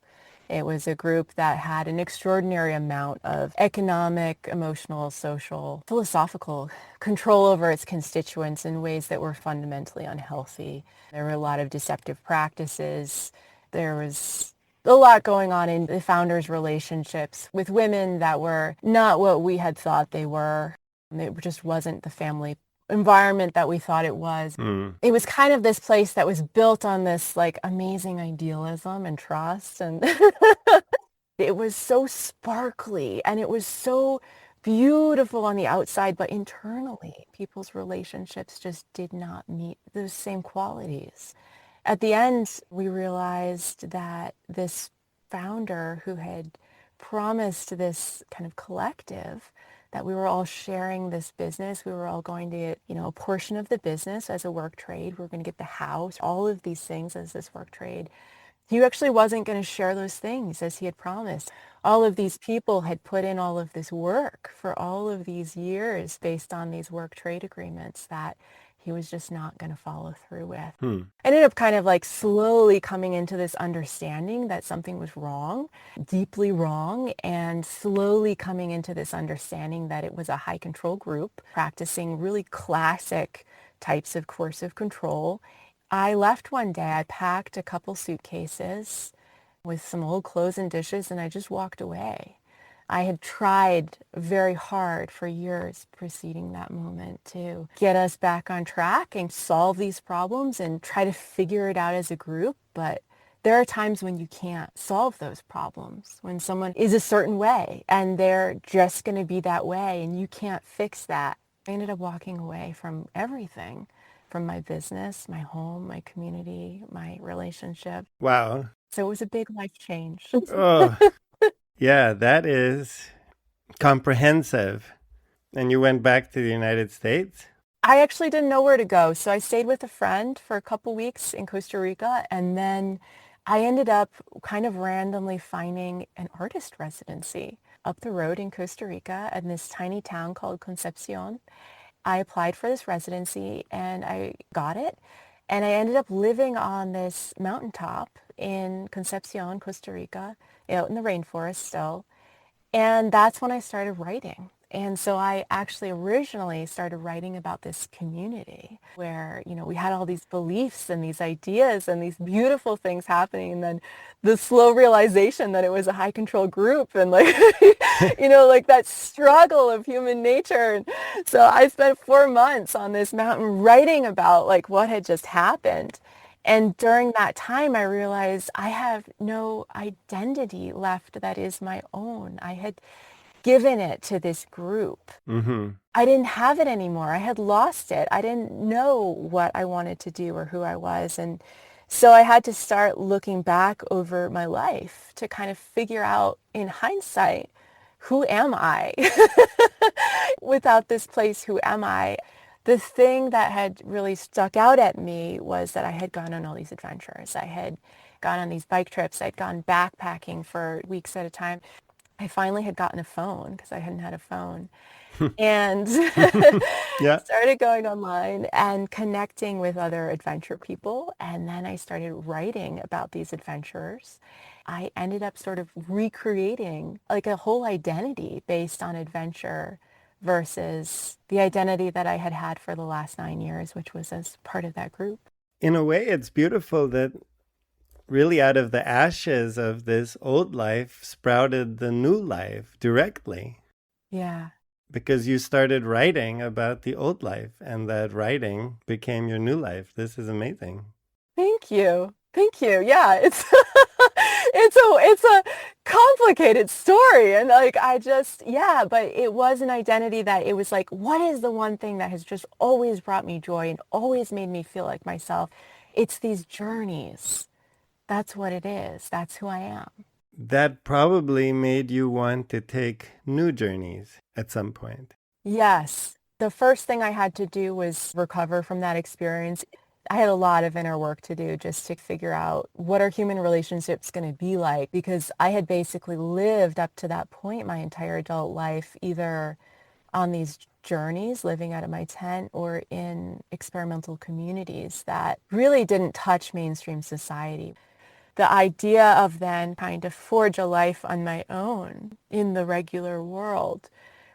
It was a group that had an extraordinary amount of economic, emotional, social, philosophical control over its constituents in ways that were fundamentally unhealthy. There were a lot of deceptive practices. There was a lot going on in the founders' relationships with women that were not what we had thought they were. It just wasn't the family environment that we thought it was. It was kind of this place that was built on this like amazing idealism and trust, and it was so sparkly and it was so beautiful on the outside, but internally people's relationships just did not meet those same qualities. At the end, we realized that this founder who had promised this kind of collective, that we were all sharing this business. We were all going to get, a portion of the business as a work trade. We were going to get the house, all of these things as this work trade. He actually wasn't going to share those things as he had promised. All of these people had put in all of this work for all of these years based on these work trade agreements that he was just not going to follow through with. I ended up kind of like slowly coming into this understanding that something was wrong, deeply wrong, and slowly coming into this understanding that it was a high control group practicing really classic types of coercive control. I left one day. I packed a couple suitcases with some old clothes and dishes, and I just walked away. I had tried very hard for years preceding that moment to get us back on track and solve these problems and try to figure it out as a group. But there are times when you can't solve those problems, when someone is a certain way and they're just going to be that way and you can't fix that. I ended up walking away from everything, from my business, my home, my community, my relationship. Wow. So it was a big life change. Oh, yeah, that is comprehensive. And you went back to the United States? I actually didn't know where to go. So I stayed with a friend for a couple weeks in Costa Rica. And then I ended up kind of randomly finding an artist residency up the road in Costa Rica in this tiny town called Concepcion. I applied for this residency and I got it. And I ended up living on this mountaintop in Concepcion, Costa Rica, out in the rainforest still. And that's when I started writing. And so I actually originally started writing about this community where, we had all these beliefs and these ideas and these beautiful things happening. And then the slow realization that it was a high control group and like, like that struggle of human nature. And so I spent 4 months on this mountain writing about like what had just happened. And during that time, I realized I have no identity left that is my own. I had given it to this group. I didn't have it anymore. I had lost it. I didn't know what I wanted to do or who I was. And so I had to start looking back over my life to kind of figure out in hindsight, who am I? Without this place, who am I? The thing that had really stuck out at me was that I had gone on all these adventures. I had gone on these bike trips. I'd gone backpacking for weeks at a time. I finally had gotten a phone because I hadn't had a phone and Yeah. started going online and connecting with other adventure people. And then I started writing about these adventures. I ended up sort of recreating like a whole identity based on adventure versus the identity that I had had for the last 9 years, which was as part of that group. In a way, it's beautiful that really out of the ashes of this old life sprouted the new life directly. Yeah. Because you started writing about the old life and that writing became your new life. This is amazing. Thank you. Thank you. Yeah, it's it's a complicated story. And like but it was an identity that it was like, what is the one thing that has just always brought me joy and always made me feel like myself? It's these journeys. That's what it is. That's who I am. That probably made you want to take new journeys at some point. Yes. The first thing I had to do was recover from that experience. I had a lot of inner work to do just to figure out what are human relationships going to be like, because I had basically lived up to that point my entire adult life, either on these journeys, living out of my tent, or in experimental communities that really didn't touch mainstream society. The idea of then trying to forge a life on my own in the regular world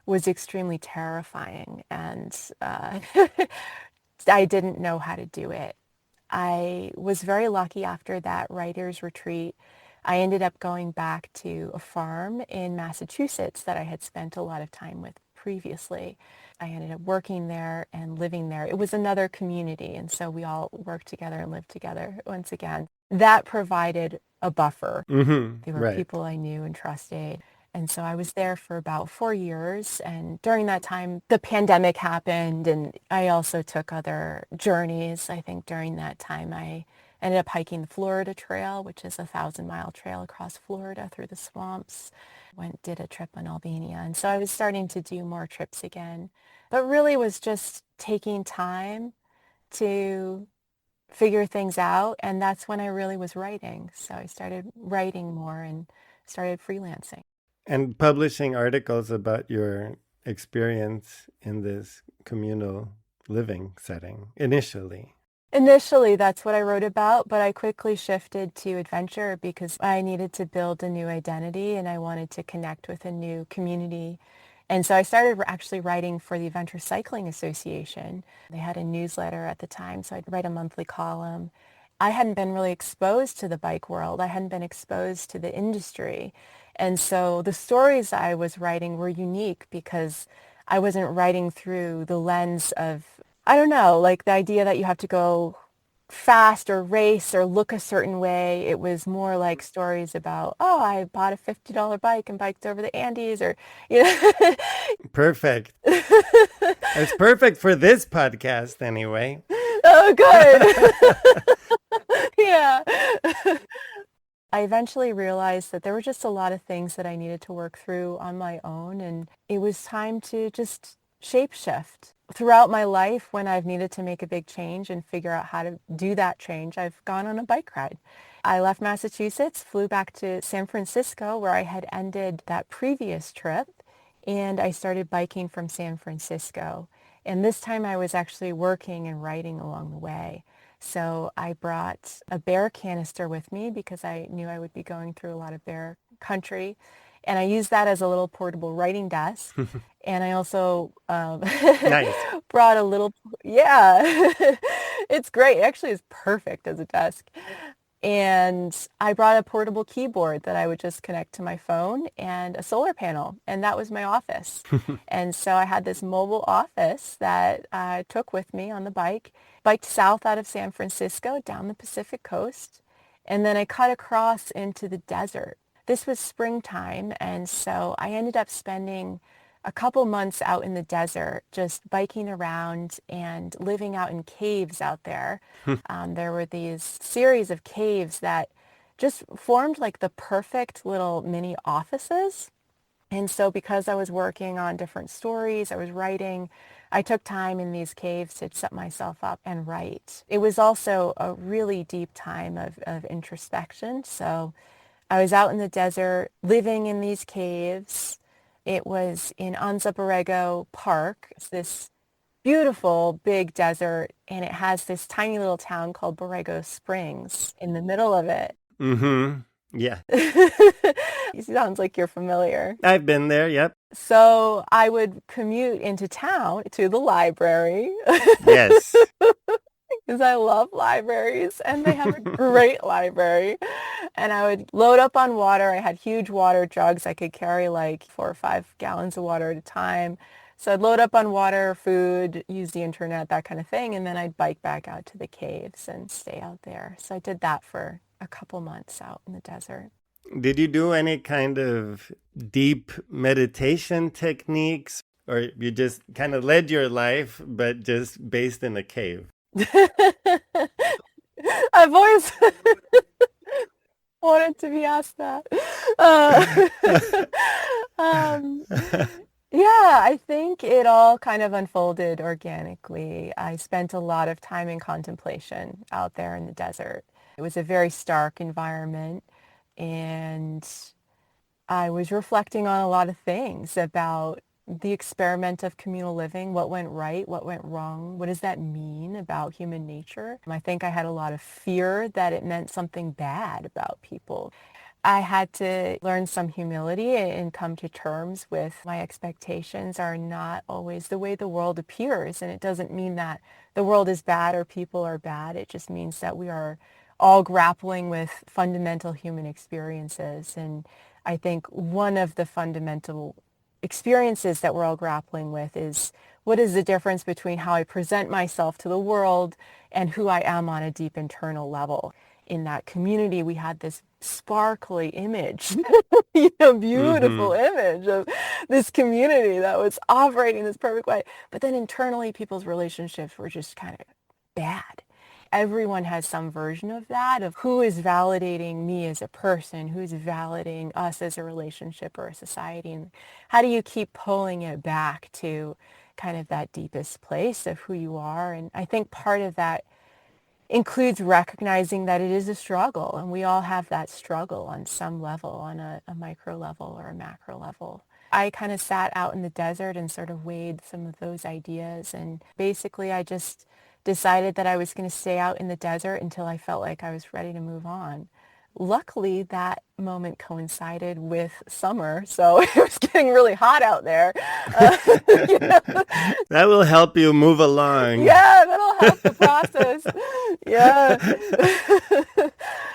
was extremely terrifying, and I didn't know how to do it. I was very lucky after that writer's retreat. I ended up going back to a farm in Massachusetts that I had spent a lot of time with previously. I ended up working there and living there. It was another community, and so we all worked together and lived together once again. That provided a buffer. They were Right. people I knew and trusted. And so I was there for about 4 years. And during that time, the pandemic happened. And I also took other journeys. I think during that time, I ended up hiking the Florida Trail, which is a 1,000-mile trail across Florida through the swamps. Did a trip on Albania. And so I was starting to do more trips again. But really was just taking time to figure things out. And that's when I really was writing. So I started writing more and started freelancing. And publishing articles about your experience in this communal living setting initially. Initially, that's what I wrote about, but I quickly shifted to adventure because I needed to build a new identity and I wanted to connect with a new community. And so I started actually writing for the Adventure Cycling Association. They had a newsletter at the time, so I'd write a monthly column. I hadn't been really exposed to the bike world. I hadn't been exposed to the industry. And so the stories I was writing were unique because I wasn't writing through the lens of, I don't know, like the idea that you have to go fast or race or look a certain way. It was more like stories about, oh, I bought a $50 bike and biked over the Andes, or, you know. Perfect. It's perfect for this podcast anyway. Oh, good. Yeah. I eventually realized that there were just a lot of things that I needed to work through on my own, and it was time to just shapeshift. Throughout my life, when I've needed to make a big change and figure out how to do that change, I've gone on a bike ride. I left Massachusetts, flew back to San Francisco, where I had ended that previous trip, and I started biking from San Francisco. And this time I was actually working and writing along the way. So I brought a bear canister with me because I knew I would be going through a lot of bear country. And I used that as a little portable writing desk. And I also Nice. brought a little, yeah, it's great. It actually is perfect as a desk. And I brought a portable keyboard that I would just connect to my phone and a solar panel. And that was my office. And so I had this mobile office that I took with me on the bike, biked south out of San Francisco down the Pacific coast. And then I cut across into the desert. This was springtime. And so I ended up spending a couple months out in the desert, just biking around and living out in caves out there. There were these series of caves that just formed like the perfect little mini offices. And so because I was working on different stories, I was writing, I took time in these caves to set myself up and write. It was also a really deep time of introspection. So I was out in the desert, living in these caves. It was in Anza Borrego Park. It's this beautiful big desert, and it has this tiny little town called Borrego Springs in the middle of it. Mm-hmm. Yeah. It sounds like you're familiar. I've been there, yep. So I would commute into town to the library. Yes. Because I love libraries, and they have a great library. And I would load up on water. I had huge water jugs. I could carry like 4 or 5 gallons of water at a time. So I'd load up on water, food, use the internet, that kind of thing. And then I'd bike back out to the caves and stay out there. So I did that for a couple months out in the desert. Did you do any kind of deep meditation techniques, or you just kind of led your life, but just based in a cave? I've always wanted to be asked that. Uh, um, yeah, I think it all kind of unfolded organically. I spent a lot of time in contemplation out there in the desert. It was a very stark environment, and I was reflecting on a lot of things about the experiment of communal living, what went right, what went wrong, what does that mean about human nature? I think I had a lot of fear that it meant something bad about people. I had to learn some humility and come to terms with my expectations are not always the way the world appears. And it doesn't mean that the world is bad or people are bad. It just means that we are all grappling with fundamental human experiences. And I think one of the fundamental experiences that we're all grappling with is what is the difference between how I present myself to the world and who I am on a deep internal level. In that community, we had this sparkly image, beautiful Mm-hmm. image of this community that was operating this perfect way. But then internally, people's relationships were just kind of bad. Everyone has some version of that, of who is validating me as a person, who's validating us as a relationship or a society, and how do you keep pulling it back to kind of that deepest place of who you are. And I think part of that includes recognizing that it is a struggle, and we all have that struggle on some level, on a micro level or a macro level. I kind of sat out in the desert and sort of weighed some of those ideas, and basically I just decided that I was going to stay out in the desert until I felt like I was ready to move on. Luckily, that moment coincided with summer, so it was getting really hot out there. You know? That will help you move along. Yeah, that'll help the process. Yeah.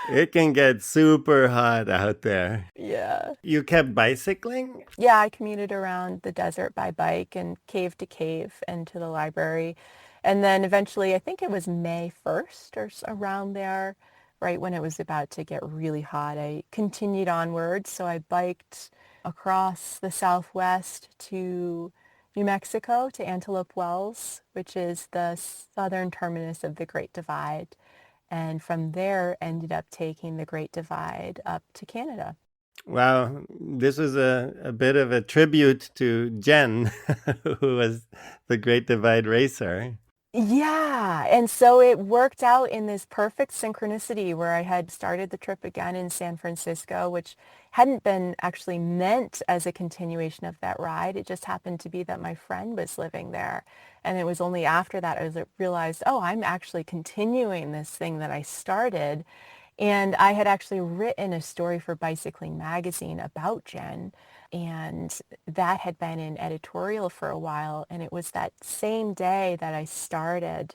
It can get super hot out there. Yeah. You kept bicycling? Yeah, I commuted around the desert by bike and cave to cave and to the library. And then eventually, I think it was May 1st or around there, right when it was about to get really hot, I continued onwards. So I biked across the Southwest to New Mexico, to Antelope Wells, which is the southern terminus of the Great Divide. And from there, ended up taking the Great Divide up to Canada. Wow, this was a bit of a tribute to Jen, who was the Great Divide racer. Yeah, and so it worked out in this perfect synchronicity where I had started the trip again in San Francisco, which hadn't been actually meant as a continuation of that ride. It just happened to be that my friend was living there. And it was only after that I realized, oh, I'm actually continuing this thing that I started. And I had actually written a story for Bicycling Magazine about Jen, and that had been in editorial for a while. And it was that same day that I started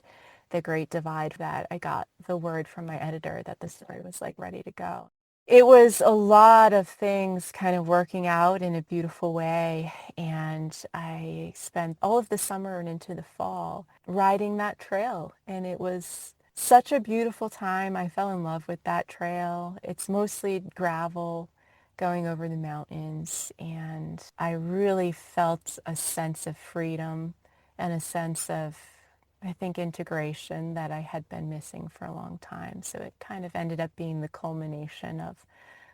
The Great Divide that I got the word from my editor that the story was like ready to go. It was a lot of things kind of working out in a beautiful way. And I spent all of the summer and into the fall riding that trail. And it was such a beautiful time. I fell in love with that trail. It's mostly gravel going over the mountains, and I really felt a sense of freedom and a sense of, I think, integration that I had been missing for a long time. So it kind of ended up being the culmination of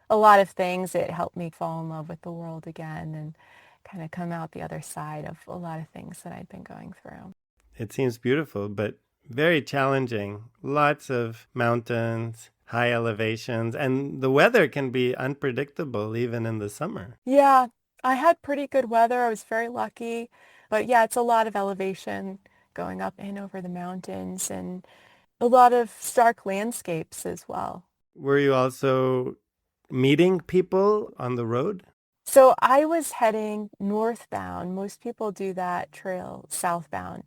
a lot of things. It helped me fall in love with the world again and kind of come out the other side of a lot of things that I'd been going through. It seems beautiful, but very challenging. Lots of mountains, high elevations, and the weather can be unpredictable even in the summer. Yeah, I had pretty good weather. I was very lucky. But yeah, it's a lot of elevation going up and over the mountains and a lot of stark landscapes as well. Were you also meeting people on the road? So I was heading northbound. Most people do that trail southbound.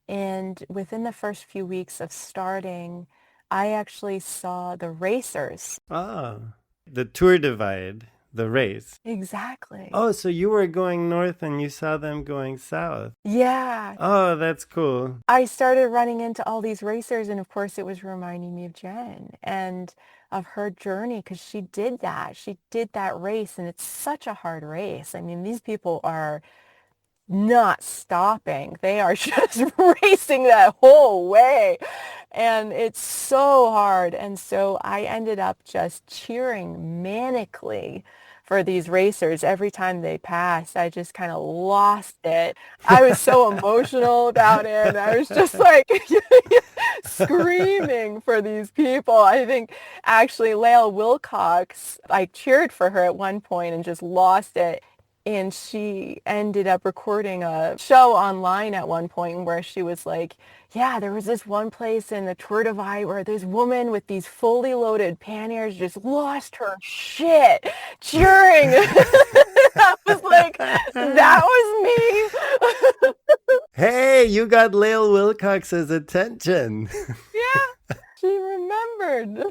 And within the first few weeks of starting, I actually saw the racers. Ah, the Tour Divide, the race. Exactly. Oh, so you were going north and you saw them going south. Yeah. Oh, that's cool. I started running into all these racers, and of course it was reminding me of Jen and of her journey, because she did that. She did that race, and it's such a hard race. I mean, these people are not stopping. They are just racing that whole way. And it's so hard. And so I ended up just cheering manically for these racers every time they passed. I just kind of lost it. I was so emotional about it. And I was just like screaming for these people. I think actually Lael Wilcox, I cheered for her at one point and just lost it. And she ended up recording a show online at one point where she was like, yeah, there was this one place in the Tour Divide where this woman with these fully loaded panniers just lost her shit cheering. I was like, that was me. Hey, you got Lael Wilcox's attention. Yeah, she remembered.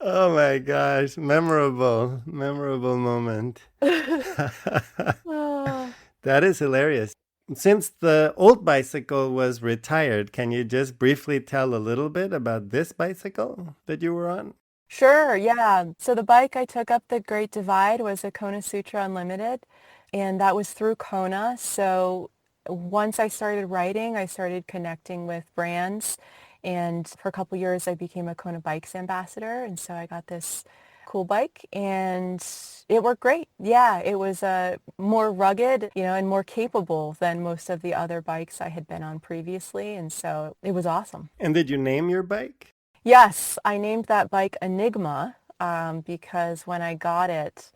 Oh my gosh, memorable, memorable moment. Oh. That is hilarious. Since the old bicycle was retired, can you just briefly tell a little bit about this bicycle that you were on? Sure, yeah. So the bike I took up the Great Divide was a Kona Sutra Unlimited, and that was through Kona. So once I started writing, I started connecting with brands, and for a couple years I became a Kona Bikes ambassador, and so I got this cool bike, and it worked great. Yeah, it was more rugged, and more capable than most of the other bikes I had been on previously, and so it was awesome. And did you name your bike? Yes, I named that bike Enigma because when I got it,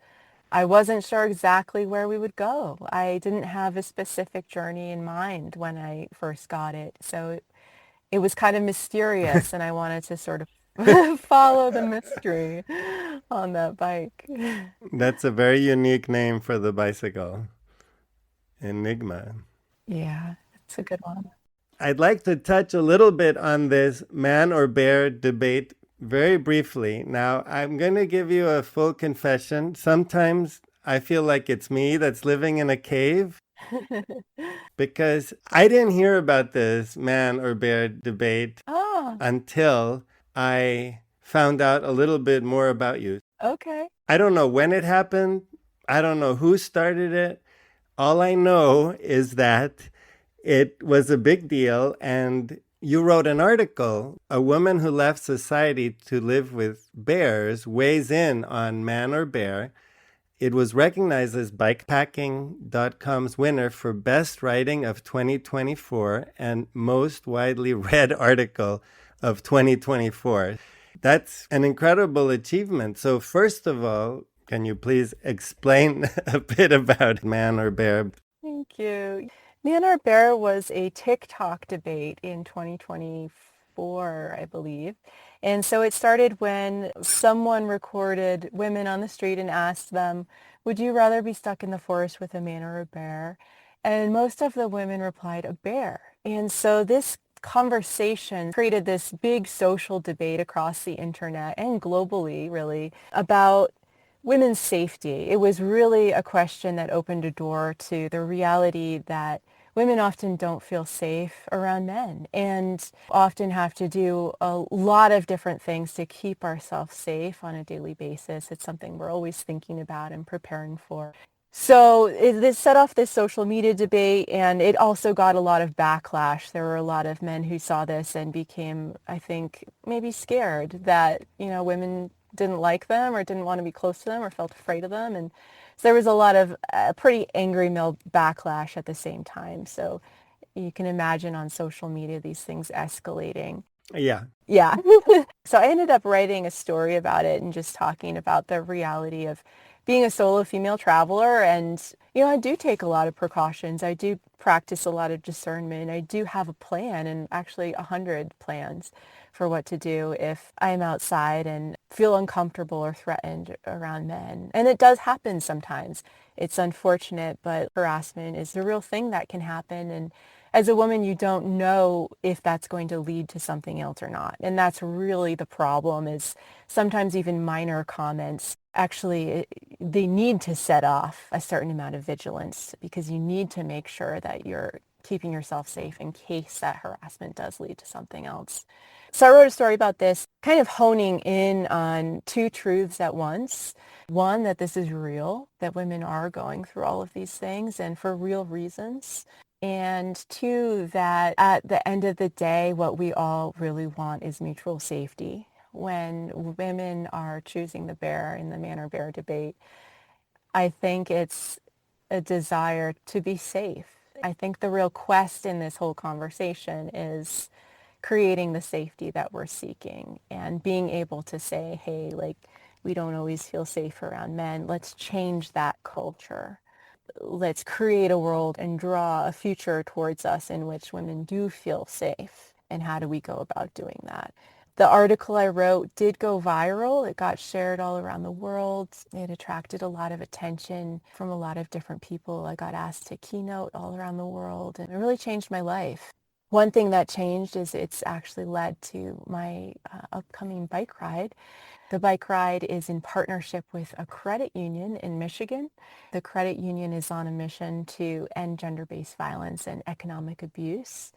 I wasn't sure exactly where we would go. I didn't have a specific journey in mind when I first got it. So it was kind of mysterious, and I wanted to sort of follow the mystery on that bike. That's a very unique name for the bicycle. Enigma. Yeah, it's a good one. I'd like to touch a little bit on this man or bear debate very briefly. Now, I'm going to give you a full confession. Sometimes I feel like it's me that's living in a cave because I didn't hear about this man or bear debate Oh, until I found out a little bit more about you. okay. I don't know when it happened. I don't know who started it. All I know is that it was a big deal, and you wrote an article. A woman who left society to live with bears weighs in on man or bear. It was recognized as bikepacking.com's winner for best writing of 2024 and most widely read article of 2024. That's an incredible achievement. So first of all, can you please explain a bit about man or bear? Thank you. Man or Bear was a TikTok debate in 2024, I believe. And so it started when someone recorded women on the street and asked them, would you rather be stuck in the forest with a man or a bear? And most of the women replied, a bear. And so this conversation created this big social debate across the internet and globally, really, about women's safety. It was really a question that opened a door to the reality that women often don't feel safe around men and often have to do a lot of different things to keep ourselves safe on a daily basis. It's something we're always thinking about and preparing for. So this set off this social media debate, and it also got a lot of backlash. There were a lot of men who saw this and became, I think, maybe scared that, women didn't like them or didn't want to be close to them or felt afraid of them. And so there was a lot of pretty angry male backlash at the same time. So you can imagine on social media these things escalating. Yeah. Yeah. So I ended up writing a story about it and just talking about the reality of being a solo female traveler. And, I do take a lot of precautions. I do practice a lot of discernment. I do have a plan, and actually 100 plans for what to do if I'm outside and feel uncomfortable or threatened around men. And it does happen sometimes. It's unfortunate, but harassment is a real thing that can happen. And as a woman, you don't know if that's going to lead to something else or not. And that's really the problem, is sometimes even minor comments, actually, they need to set off a certain amount of vigilance, because you need to make sure that you're keeping yourself safe in case that harassment does lead to something else. So I wrote a story about this, kind of honing in on two truths at once. One, that this is real, that women are going through all of these things and for real reasons. And two, that at the end of the day, what we all really want is mutual safety. When women are choosing the bear in the man or bear debate, I think it's a desire to be safe. I think the real quest in this whole conversation is creating the safety that we're seeking and being able to say, hey, like, we don't always feel safe around men. Let's change that culture. Let's create a world and draw a future towards us in which women do feel safe. And how do we go about doing that? The article I wrote did go viral. It got shared all around the world. It attracted a lot of attention from a lot of different people. I got asked to keynote all around the world, and it really changed my life. One thing that changed is it's actually led to my upcoming bike ride. The bike ride is in partnership with a credit union in Michigan. The credit union is on a mission to end gender-based violence and economic abuse.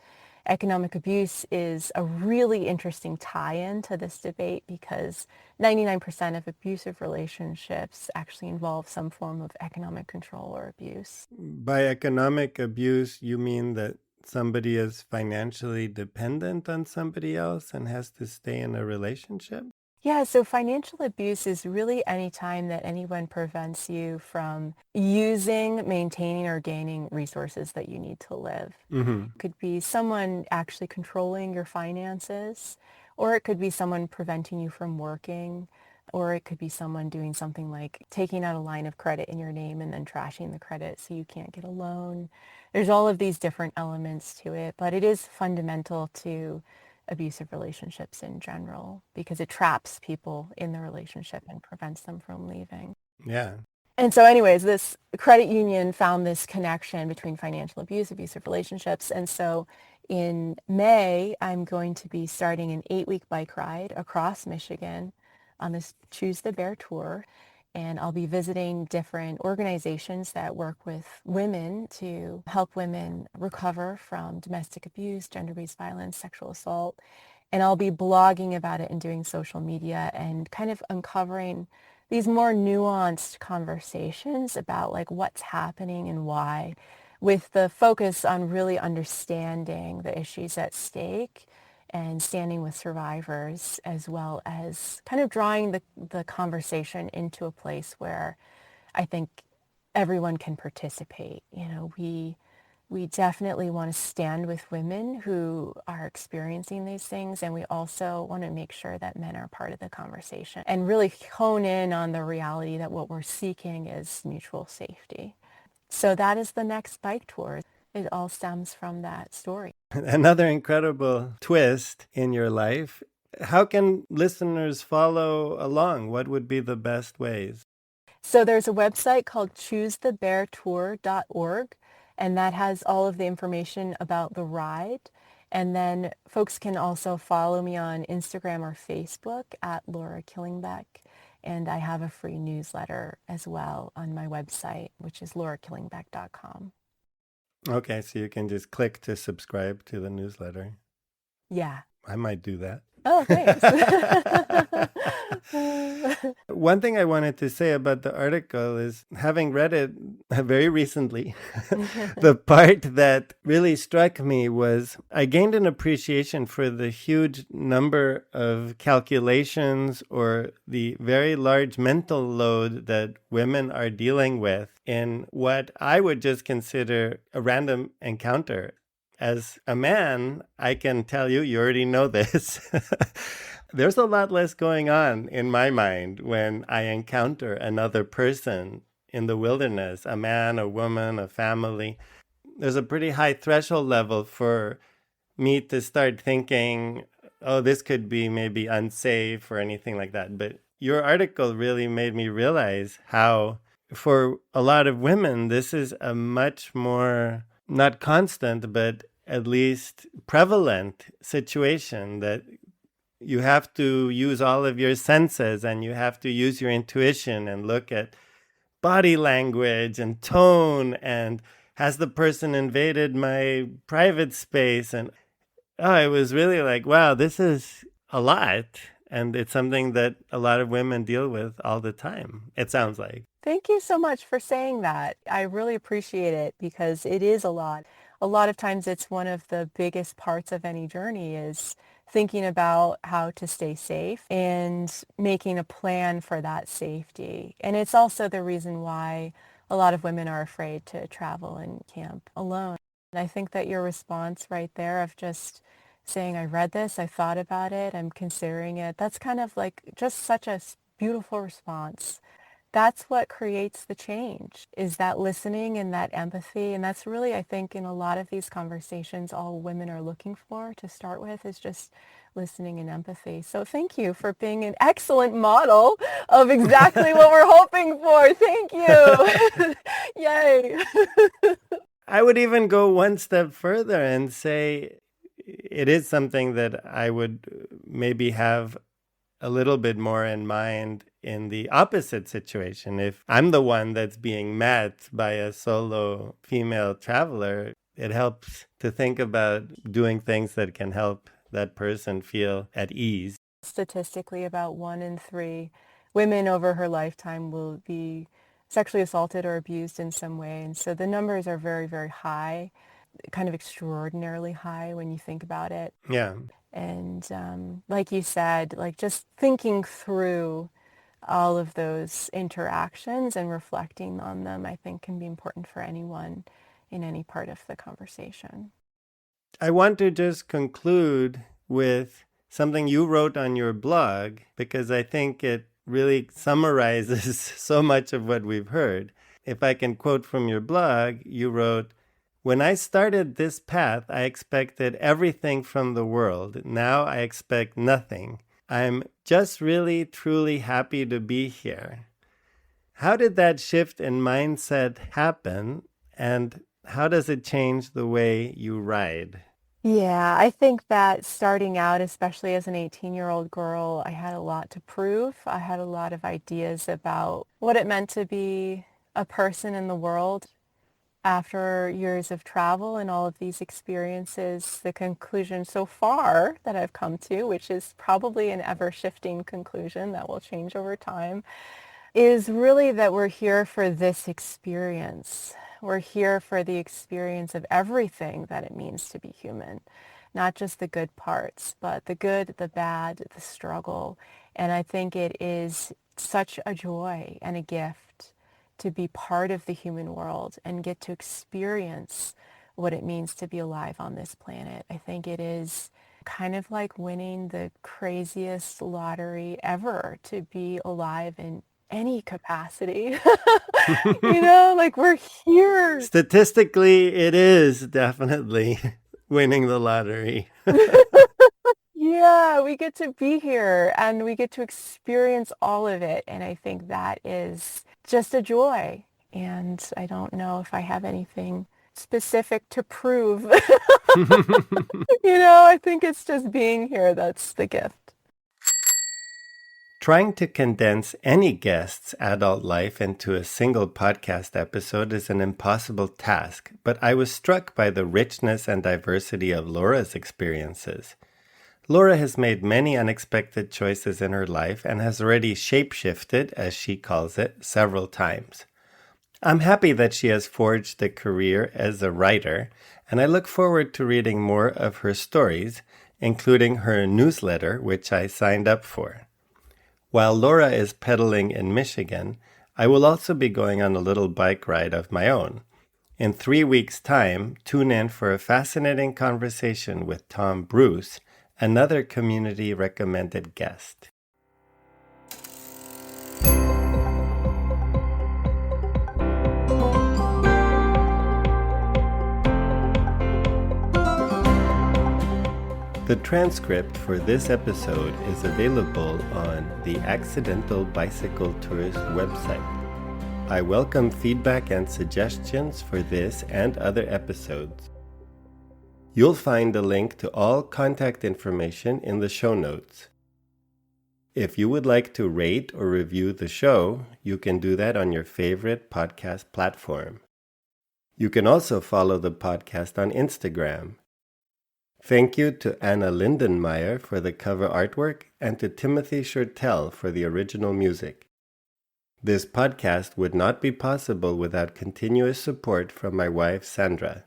Economic abuse is a really interesting tie-in to this debate because 99% of abusive relationships actually involve some form of economic control or abuse. By economic abuse, you mean that somebody is financially dependent on somebody else and has to stay in a relationship? Yeah, so financial abuse is really any time that anyone prevents you from using, maintaining, or gaining resources that you need to live. Mm-hmm. It could be someone actually controlling your finances, or it could be someone preventing you from working, or it could be someone doing something like taking out a line of credit in your name and then trashing the credit so you can't get a loan. There's all of these different elements to it, but it is fundamental to abusive relationships in general because it traps people in the relationship and prevents them from leaving. Yeah. And so anyways, this credit union found this connection between financial abuse, abusive relationships. And so in May, I'm going to be starting an 8-week bike ride across Michigan on this Choose the Bear tour. And I'll be visiting different organizations that work with women to help women recover from domestic abuse, gender-based violence, sexual assault. And I'll be blogging about it and doing social media and kind of uncovering these more nuanced conversations about like what's happening and why, with the focus on really understanding the issues at stake and standing with survivors, as well as kind of drawing the conversation into a place where I think everyone can participate. You know, we definitely want to stand with women who are experiencing these things, and we also want to make sure that men are part of the conversation and really hone in on the reality that what we're seeking is mutual safety. So that is the next bike tour. It all stems from that story. Another incredible twist in your life. How can listeners follow along? What would be the best ways? So there's a website called choosethebeartour.org, and that has all of the information about the ride. And then folks can also follow me on Instagram or Facebook at Laura Killingbeck. And I have a free newsletter as well on my website, which is laurakillingbeck.com. Okay, so you can just click to subscribe to the newsletter. Yeah. I might do that. Oh, thanks. One thing I wanted to say about the article is, having read it very recently, the part that really struck me was I gained an appreciation for the huge number of calculations or the very large mental load that women are dealing with in what I would just consider a random encounter. As a man, I can tell you, you already know this, there's a lot less going on in my mind when I encounter another person in the wilderness, a man, a woman, a family. There's a pretty high threshold level for me to start thinking, oh, this could be maybe unsafe or anything like that. But your article really made me realize how, for a lot of women, this is a much more, not constant, but at least prevalent situation, that you have to use all of your senses and you have to use your intuition and look at body language and tone and has the person invaded my private space? And it was really like, wow, this is a lot. And it's something that a lot of women deal with all the time, it sounds like. Thank you so much for saying that. I really appreciate it because it is a lot. a lot of times it's one of the biggest parts of any journey is thinking about how to stay safe and making a plan for that safety. And it's also the reason why a lot of women are afraid to travel and camp alone. And I think that your response right there of just saying, I read this, I thought about it, I'm considering it, that's kind of like just such a beautiful response. That's what creates the change, is that listening and that empathy. And that's really, I think, in a lot of these conversations, all women are looking for to start with is just listening and empathy. So thank you for being an excellent model of exactly what we're hoping for. Thank you. Yay. I would even go one step further and say it is something that I would maybe have a little bit more in mind in the opposite situation. If I'm the one that's being met by a solo female traveler, it helps to think about doing things that can help that person feel at ease. Statistically, about 1 in 3 women over her lifetime will be sexually assaulted or abused in some way. And so the numbers are very, very high, kind of extraordinarily high when you think about it. Yeah. And like you said, like just thinking through all of those interactions and reflecting on them, I think can be important for anyone in any part of the conversation. I want to just conclude with something you wrote on your blog, because I think it really summarizes so much of what we've heard. If I can quote from your blog, you wrote, "When I started this path, I expected everything from the world. Now I expect nothing. I'm just really, truly happy to be here." How did that shift in mindset happen, and how does it change the way you ride? Yeah, I think that starting out, especially as an 18-year-old girl, I had a lot to prove. I had a lot of ideas about what it meant to be a person in the world. After years of travel and all of these experiences, the conclusion so far that I've come to, which is probably an ever-shifting conclusion that will change over time, is really that we're here for this experience. We're here for the experience of everything that it means to be human, not just the good parts, but the good, the bad, the struggle. And I think it is such a joy and a gift to be part of the human world and get to experience what it means to be alive on this planet. I think it is kind of like winning the craziest lottery ever to be alive in any capacity. Like we're here. Statistically, it is definitely winning the lottery. Yeah, we get to be here and we get to experience all of it. And I think that is just a joy. And I don't know if I have anything specific to prove. I think it's just being here. That's the gift. Trying to condense any guest's adult life into a single podcast episode is an impossible task, but I was struck by the richness and diversity of Laura's experiences. Laura has made many unexpected choices in her life and has already shapeshifted, as she calls it, several times. I'm happy that she has forged a career as a writer, and I look forward to reading more of her stories, including her newsletter, which I signed up for. While Laura is pedaling in Michigan, I will also be going on a little bike ride of my own. In 3 weeks' time, tune in for a fascinating conversation with Tom Bruce, another community-recommended guest. The transcript for this episode is available on the Accidental Bicycle Tourist website. I welcome feedback and suggestions for this and other episodes. You'll find a link to all contact information in the show notes. If you would like to rate or review the show, you can do that on your favorite podcast platform. You can also follow the podcast on Instagram. Thank you to Anna Lindenmeyer for the cover artwork and to Timothy Shurtell for the original music. This podcast would not be possible without continuous support from my wife, Sandra.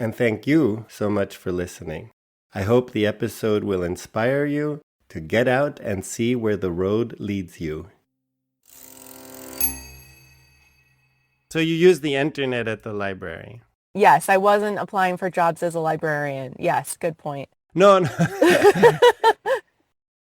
And thank you so much for listening. I hope the episode will inspire you to get out and see where the road leads you. So you use the internet at the library? Yes, I wasn't applying for jobs as a librarian. Yes, good point. No, no.